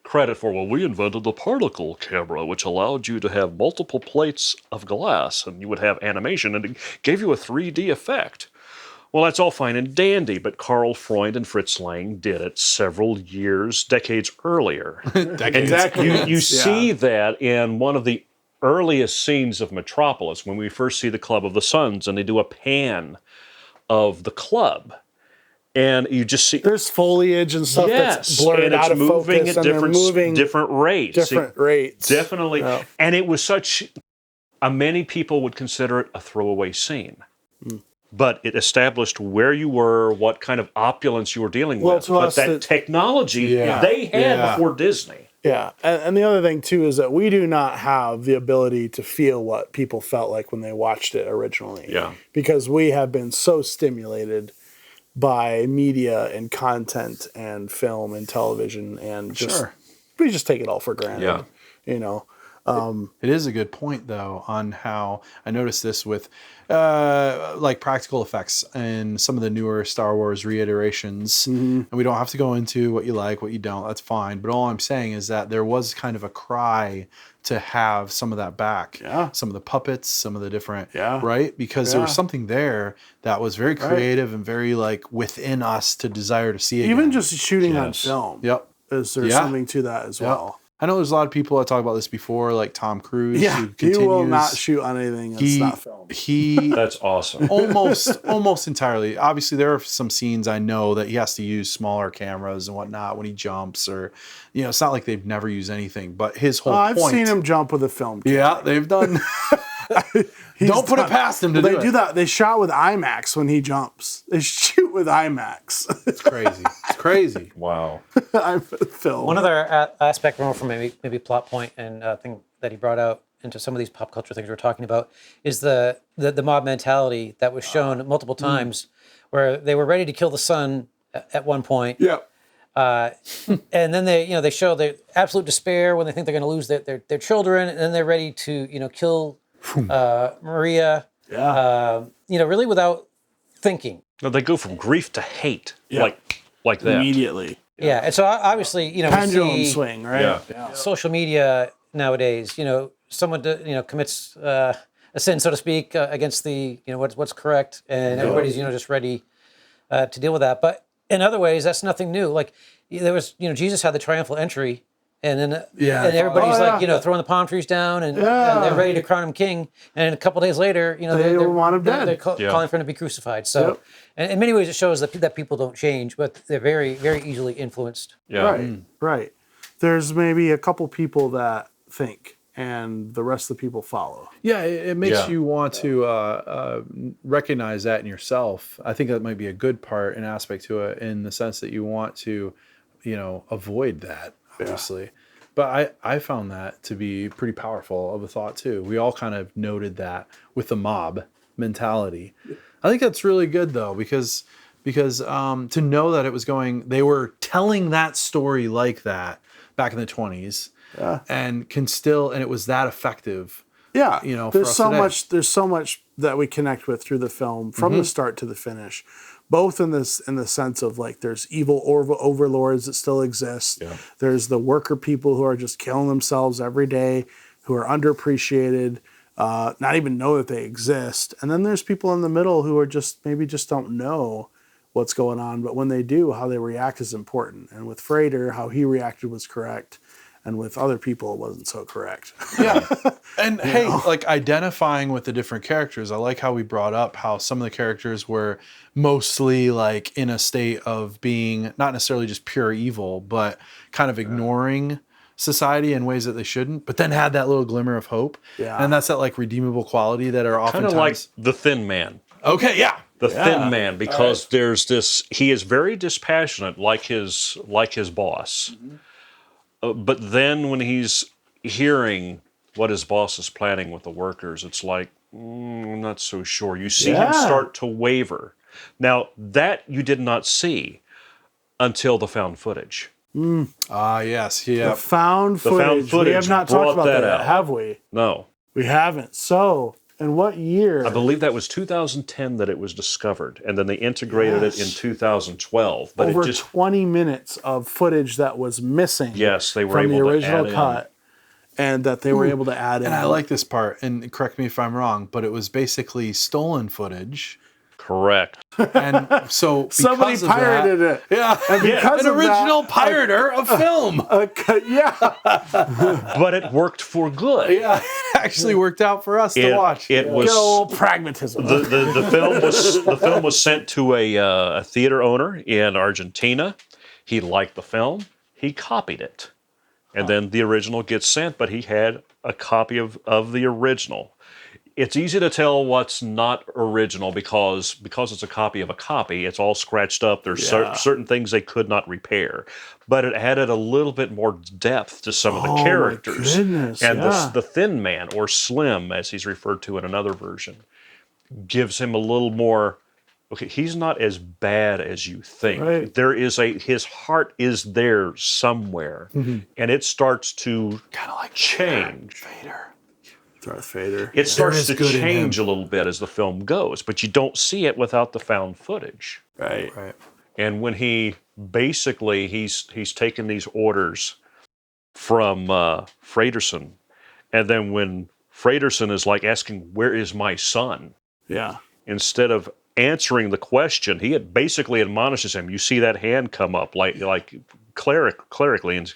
credit for, we invented the particle camera, which allowed you to have multiple plates of glass, and you would have animation, and it gave you a 3D effect. Well, that's all fine and dandy, but Carl Freund and Fritz Lang did it several decades earlier. Exactly. You see that in one of the earliest scenes of Metropolis, when we first see the Club of the Suns, and they do a pan of the club. And you just see there's foliage and stuff that's blurred out of focus, and they're moving different rates. Different rates. Definitely. Yeah. And it was such many people would consider it a throwaway scene. But it established where you were, what kind of opulence you were dealing with. But that technology they had before Disney. Yeah. And the other thing too is that we do not have the ability to feel what people felt like when they watched it originally. Yeah. Because we have been so stimulated by media and content and film and television, and we just take it all for granted. Yeah. It is a good point though on how I noticed this with like practical effects in some of the newer Star Wars reiterations. And we don't have to go into what you like, what you don't, that's fine. But all I'm saying is that there was kind of a cry to have some of that back. Yeah. Some of the puppets, some of the different, right? Because there was something there that was very creative and very like within us to desire to see it. Even just shooting on film. Yep. There's something to that as well. I know there's a lot of people that talk about this before, like Tom Cruise. Yeah, he will not shoot on anything that's not filmed. That's awesome. Almost entirely. Obviously, there are some scenes I know that he has to use smaller cameras and whatnot when he jumps, or it's not like they've never used anything. But his whole point. I've seen him jump with a film camera. Yeah, they've done. Don't put it past him to do it. They do that. They shot with IMAX when he jumps. They shoot with IMAX. It's crazy. It's crazy. Wow. Film. One other aspect, more from maybe plot point and thing that he brought out into some of these pop culture things we're talking about is the mob mentality that was shown multiple times, where they were ready to kill the son at one point. Yeah. And then they show their absolute despair when they think they're going to lose their children, and then they're ready to kill Maria. Yeah. Really without thinking. No, they go from grief to hate, like that immediately. Yeah, and so obviously, pendulum swing, right? Yeah. Social media nowadays. Someone commits a sin, so to speak, against the what's correct, and everybody's just ready to deal with that. But in other ways, that's nothing new. Like there was, Jesus had the triumphal entry, and then and everybody's throwing the palm trees down, and they're ready to crown him king. And a couple days later, they want him dead. They're calling for him to be crucified. So, and in many ways, it shows that people don't change, but they're very, very easily influenced. Yeah. Right. There's maybe a couple people that think, and the rest of the people follow. Yeah, it makes you want to recognize that in yourself. I think that might be a good part, an aspect to it, in the sense that you want to, avoid that, obviously. But I found that to be pretty powerful of a thought, too. We all kind of noted that with the mob mentality. I think that's really good, though, because to know that it was they were telling that story like that back in the 20s. Yeah. And it was that effective. Yeah. There's so much that we connect with through the film from the start to the finish, both in the sense of like there's evil overlords that still exist. Yeah. There's the worker people who are just killing themselves every day, who are underappreciated, not even know that they exist. And then there's people in the middle who are maybe just don't know what's going on, but when they do, how they react is important. And with Frater, how he reacted was correct. And with other people, it wasn't so correct. Yeah. And like identifying with the different characters, I like how we brought up how some of the characters were mostly like in a state of being not necessarily just pure evil, but kind of ignoring society in ways that they shouldn't, but then had that little glimmer of hope. Yeah. And that's that like redeemable quality that are oftentimes... Kind of like the Thin Man. Okay, yeah. The Thin Man, because there's this... He is very dispassionate, like his boss. Mm-hmm. But then when he's hearing what his boss is planning with the workers, it's like, I'm not so sure. You see him start to waver. Now, that you did not see until the found footage. Yes. Yeah. The found footage. We have not talked about that, have we? No. We haven't. So, in what year? I believe that was 2010 that it was discovered, and then they integrated it in 2012. But over 20 minutes of footage that was missing. Yes, they were from able the original to add cut, and that they were able to add in. And I like this part, and correct me if I'm wrong, but it was basically stolen footage. Correct. And so somebody pirated it. Yeah. And because an original pirater of film. But it worked for good. Yeah. It actually worked out for us to watch. It was good old pragmatism. The film was sent to a theater owner in Argentina. He liked the film. He copied it. And then the original gets sent, but he had a copy of the original. It's easy to tell what's not original because it's a copy of a copy. It's all scratched up. There's certain things they could not repair. But it added a little bit more depth to some of the characters. My goodness, and the Thin Man, or Slim, as he's referred to in another version, gives him a little more... Okay, he's not as bad as you think. Right. There is his heart is there somewhere, and it starts to kind of like change. Darth Vader. It starts to change a little bit as the film goes, but you don't see it without the found footage. Right. And when he's taken these orders from Fraterson, and then when Fraterson is like asking, "Where is my son?" Yeah. Instead of answering the question, he basically admonishes him. You see that hand come up like clerically, and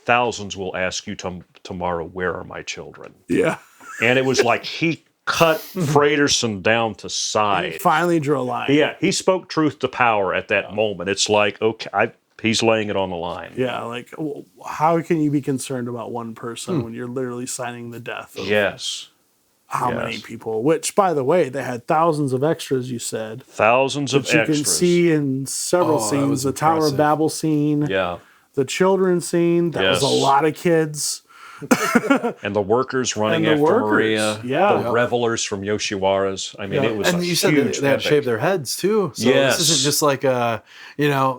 thousands will ask you tomorrow, "Where are my children?" Yeah. And it was like he cut Fraterson down to size. He finally drew a line. Yeah, he spoke truth to power at that moment. It's like, okay, he's laying it on the line. Yeah, like, how can you be concerned about one person when you're literally signing the death of how many people? Which, by the way, they had thousands of extras, you said. Thousands of extras. You can see in several scenes. The Tower of Babel scene. Yeah. The children scene. That was a lot of kids. And the workers running after Maria. The revelers from Yoshiwara's. I mean, it was and you said they had shaved their heads too. So this isn't just like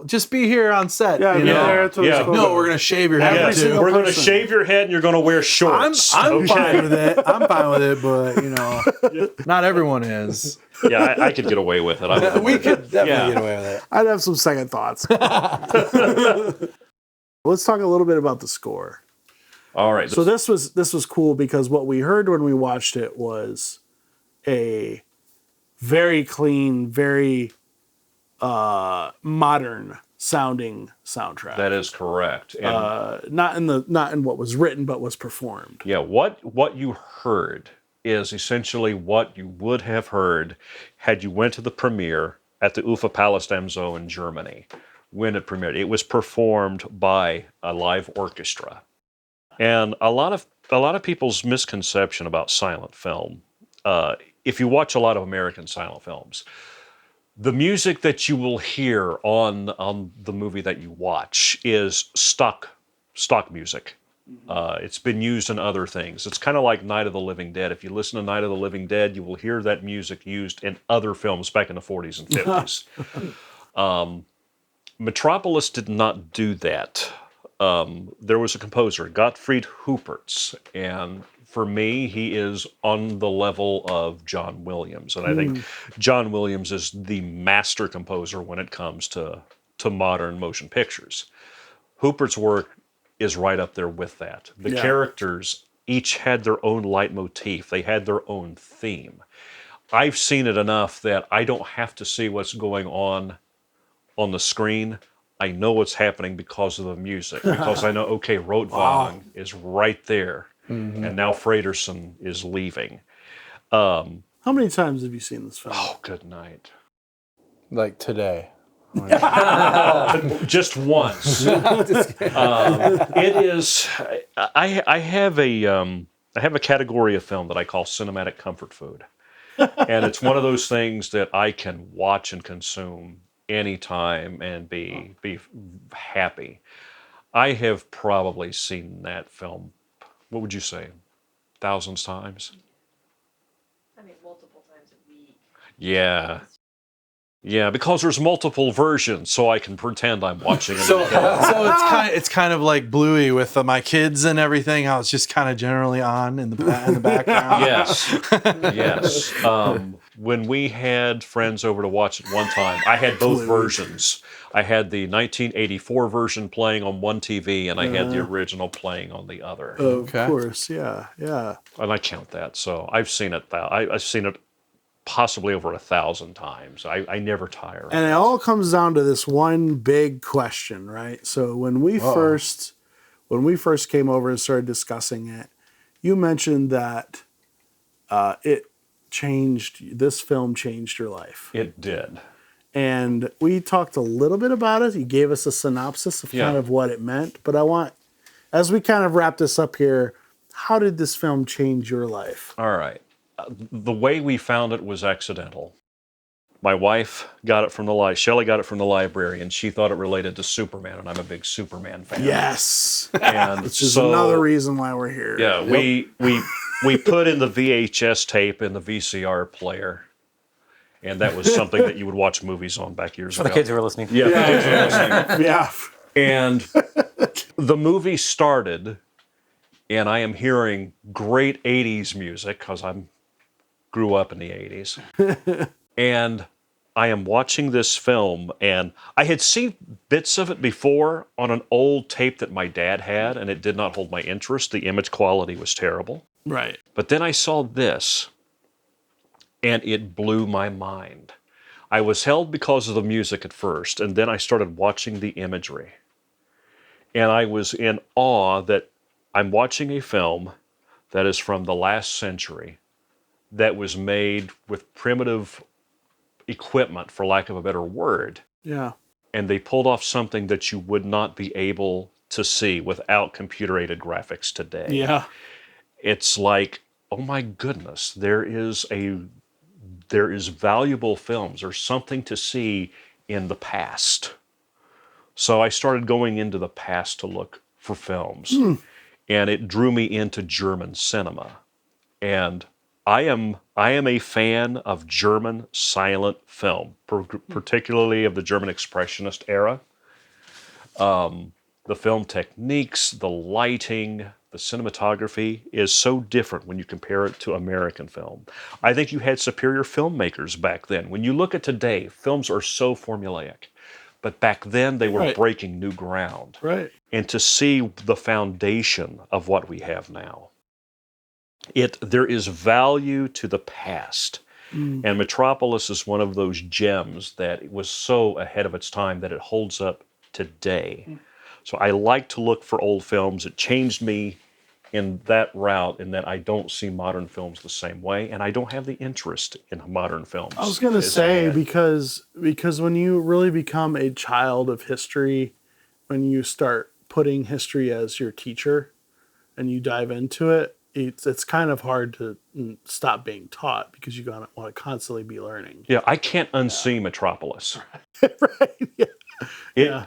just be here on set. No, we're gonna shave your head. We're gonna shave your head and you're gonna wear shorts. I'm fine with it. I'm fine with it, but not everyone is. Yeah, I could get away with it. We could definitely get away with it. I'd have some second thoughts. Let's talk a little bit about the score. All right. So this was cool because what we heard when we watched it was a very clean, very modern sounding soundtrack. That is correct. And not in what was written, but was performed. yeah, what you heard is essentially what you would have heard had you went to the premiere at the Ufa Palace am Zoo in Germany when it premiered. It was performed by a live orchestra. And a lot of people's misconception about silent film, if you watch a lot of American silent films, the music that you will hear on the movie that you watch is stock music. It's been used in other things. It's kind of like Night of the Living Dead. If you listen to Night of the Living Dead, you will hear that music used in other films back in the 40s and 50s. Metropolis did not do that. There was a composer, Gottfried Huppertz, and for me, he is on the level of John Williams. And I think John Williams is the master composer when it comes to modern motion pictures. Huppertz's work is right up there with that. The characters each had their own leitmotif. They had their own theme. I've seen it enough that I don't have to see what's going on the screen. I know what's happening because of the music, because I know, okay, Rotwang is right there, and now Fredersen is leaving. How many times have you seen this film? Oh, good night. Like today. Just once. It is. I have a category of film that I call cinematic comfort food, and it's one of those things that I can watch and consume anytime and be happy. I have probably seen that film. What would you say? Thousands times? I mean, multiple times a week. Yeah. Yeah, because there's multiple versions, so I can pretend I'm watching it. So it's kind of like Bluey with my kids and everything. How it's just kind of generally on in the background. Yes. When we had friends over to watch it one time, I had both versions. I had the 1984 version playing on one TV, and I had the original playing on the other. Of course, yeah. And I count that, so I've seen it. I've seen it possibly over 1,000 times. I never tire. And it all comes down to this one big question, right? So when we first came over and started discussing it, you mentioned that this film changed your life. It did. And we talked a little bit about it. You gave us a synopsis of kind of what it meant. But I want, as we kind of wrap this up here, how did this film change your life? All right. The way we found it was accidental. My wife got it from Shelley got it from the library, and she thought it related to Superman, and I'm a big Superman fan. Yes. And which is another reason why we're here. Yeah, we put in the VHS tape in the VCR player, and that was something that you would watch movies on back years ago. For the kids who were listening. Yeah, the kids who were listening. Yeah. And the movie started, and I am hearing great 80s music, because I grew up in the 80s. And I am watching this film, and I had seen bits of it before on an old tape that my dad had, and it did not hold my interest. The image quality was terrible. Right. But then I saw this, and it blew my mind. I was held because of the music at first, and then I started watching the imagery. And I was in awe that I'm watching a film that is from the last century, that was made with primitive equipment, for lack of a better word. Yeah. And they pulled off something that you would not be able to see without computer-aided graphics today. Yeah. It's like, oh my goodness, there is valuable films. There's something to see in the past. So I started going into the past to look for films. And it drew me into German cinema. And I am a fan of German silent film, particularly of the German Expressionist era. The film techniques, the lighting, the cinematography is so different when you compare it to American film. I think you had superior filmmakers back then. When you look at today, films are so formulaic. But back then, they were Right. breaking new ground. Right. And to see the foundation of what we have now, there is value to the past. And Metropolis is one of those gems that was so ahead of its time that it holds up today. So I like to look for old films. It changed me in that route, in that I don't see modern films the same way, and I don't have the interest in modern films. I was going to as say, had. because when you really become a child of history, when you start putting history as your teacher and you dive into it, it's kind of hard to stop being taught, because you want to constantly be learning. Yeah, I can't unsee Metropolis. Right. Yeah.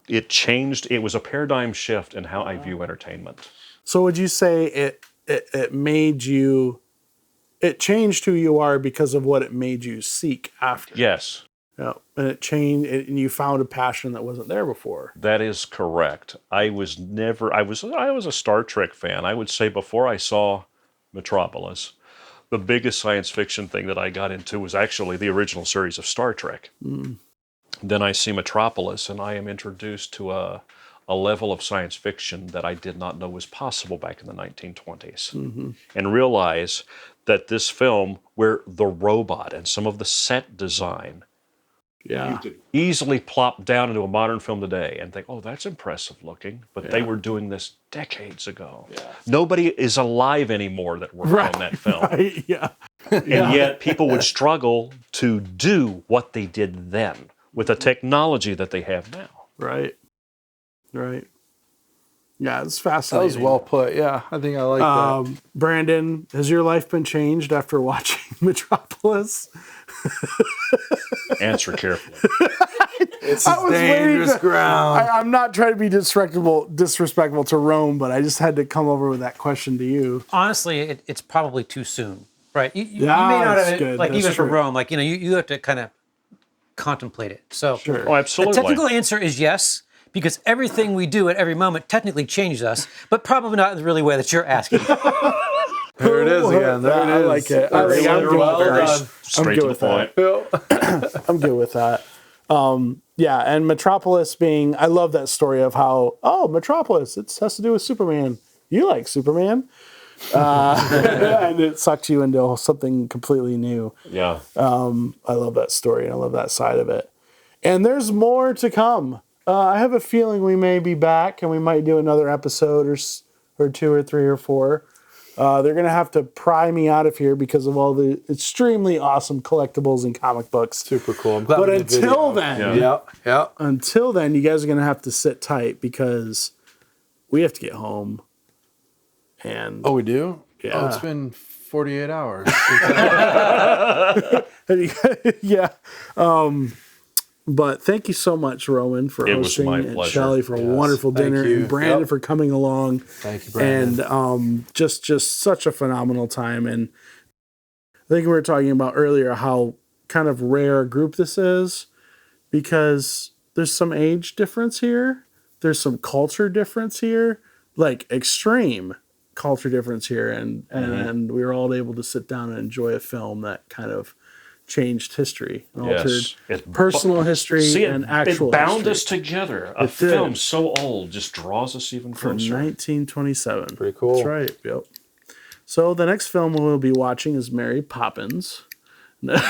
It changed. It was a paradigm shift in how I view entertainment. So would you say it made you, it changed who you are because of what it made you seek after? Yes, Yeah. And it changed, and you found a passion that wasn't there before. that is correct. I was a Star Trek fan. I would say before I saw Metropolis, the biggest science fiction thing that I got into was actually the original series of Star Trek. Then I see Metropolis, and I am introduced to a level of science fiction that I did not know was possible back in the 1920s. And realize that this film, where the robot and some of the set design Yeah. could easily plop down into a modern film today and think, oh, that's impressive looking. But they were doing this decades ago. Nobody is alive anymore that worked on that film. Right. Yeah. And yet people would struggle to do what they did then with the technology that they have now. Right. Right. Yeah, it's That fascinating. was well put. Yeah, I think I like that. Brandon, has your life been changed after watching Metropolis? Answer carefully. It's I was waiting dangerous to- ground. I'm not trying to be disrespectful to Rome, but I just had to come over with that question to you. Honestly, it's probably too soon, right? You may Yeah, not that's have, good. like, That's even for true. Rome, like, you have to kind of contemplate it. So Sure. Oh, absolutely. the technical answer is yes, because everything we do at every moment technically changes us, but probably not in the really way that you're asking. There it is again. There it I is. like it. Very I'm good well with that. done. Straight to the point. I'm good with that. Yeah, and Metropolis being, I love that story of how, Metropolis, it has to do with Superman. You like Superman. And it sucked you into something completely new. Yeah. I love that story, and I love that side of it. And there's more to come. I have a feeling we may be back, and we might do another episode or two or three or four. They're going to have to pry me out of here because of all the extremely awesome collectibles and comic books. Super cool. I'm glad But we did until video. then, Yeah. until then, you guys are going to have to sit tight, because we have to get home. And Oh, we do? Yeah. Oh, it's been 48 hours. yeah. But thank you so much, Roman, for It was hosting, my and pleasure. Shelley for a wonderful Thank dinner, you. and Brandon Yep. for coming along. Thank you, Brandon. And just such a phenomenal time. And I think we were talking about earlier how kind of rare a group this is, because there's some age difference here. There's some culture difference here, like extreme culture difference here. And we were all able to sit down and enjoy a film that kind of changed history, and altered personal history See, and actual it bound history. us together. A It did. film so old just draws us even From closer. 1927. Pretty cool. That's right. Yep. So the next film we'll be watching is Mary Poppins. The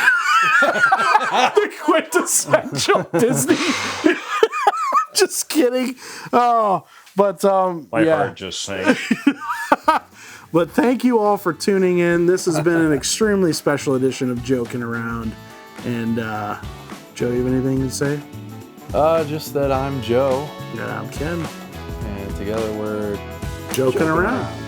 quintessential Disney. Just kidding. Oh, but My yeah. heart just sank. But thank you all for tuning in. This has been an extremely special edition of Joking Around. And Joe, you have anything to say? Just that I'm Joe, Yeah, I'm Ken. and together we're Joking around.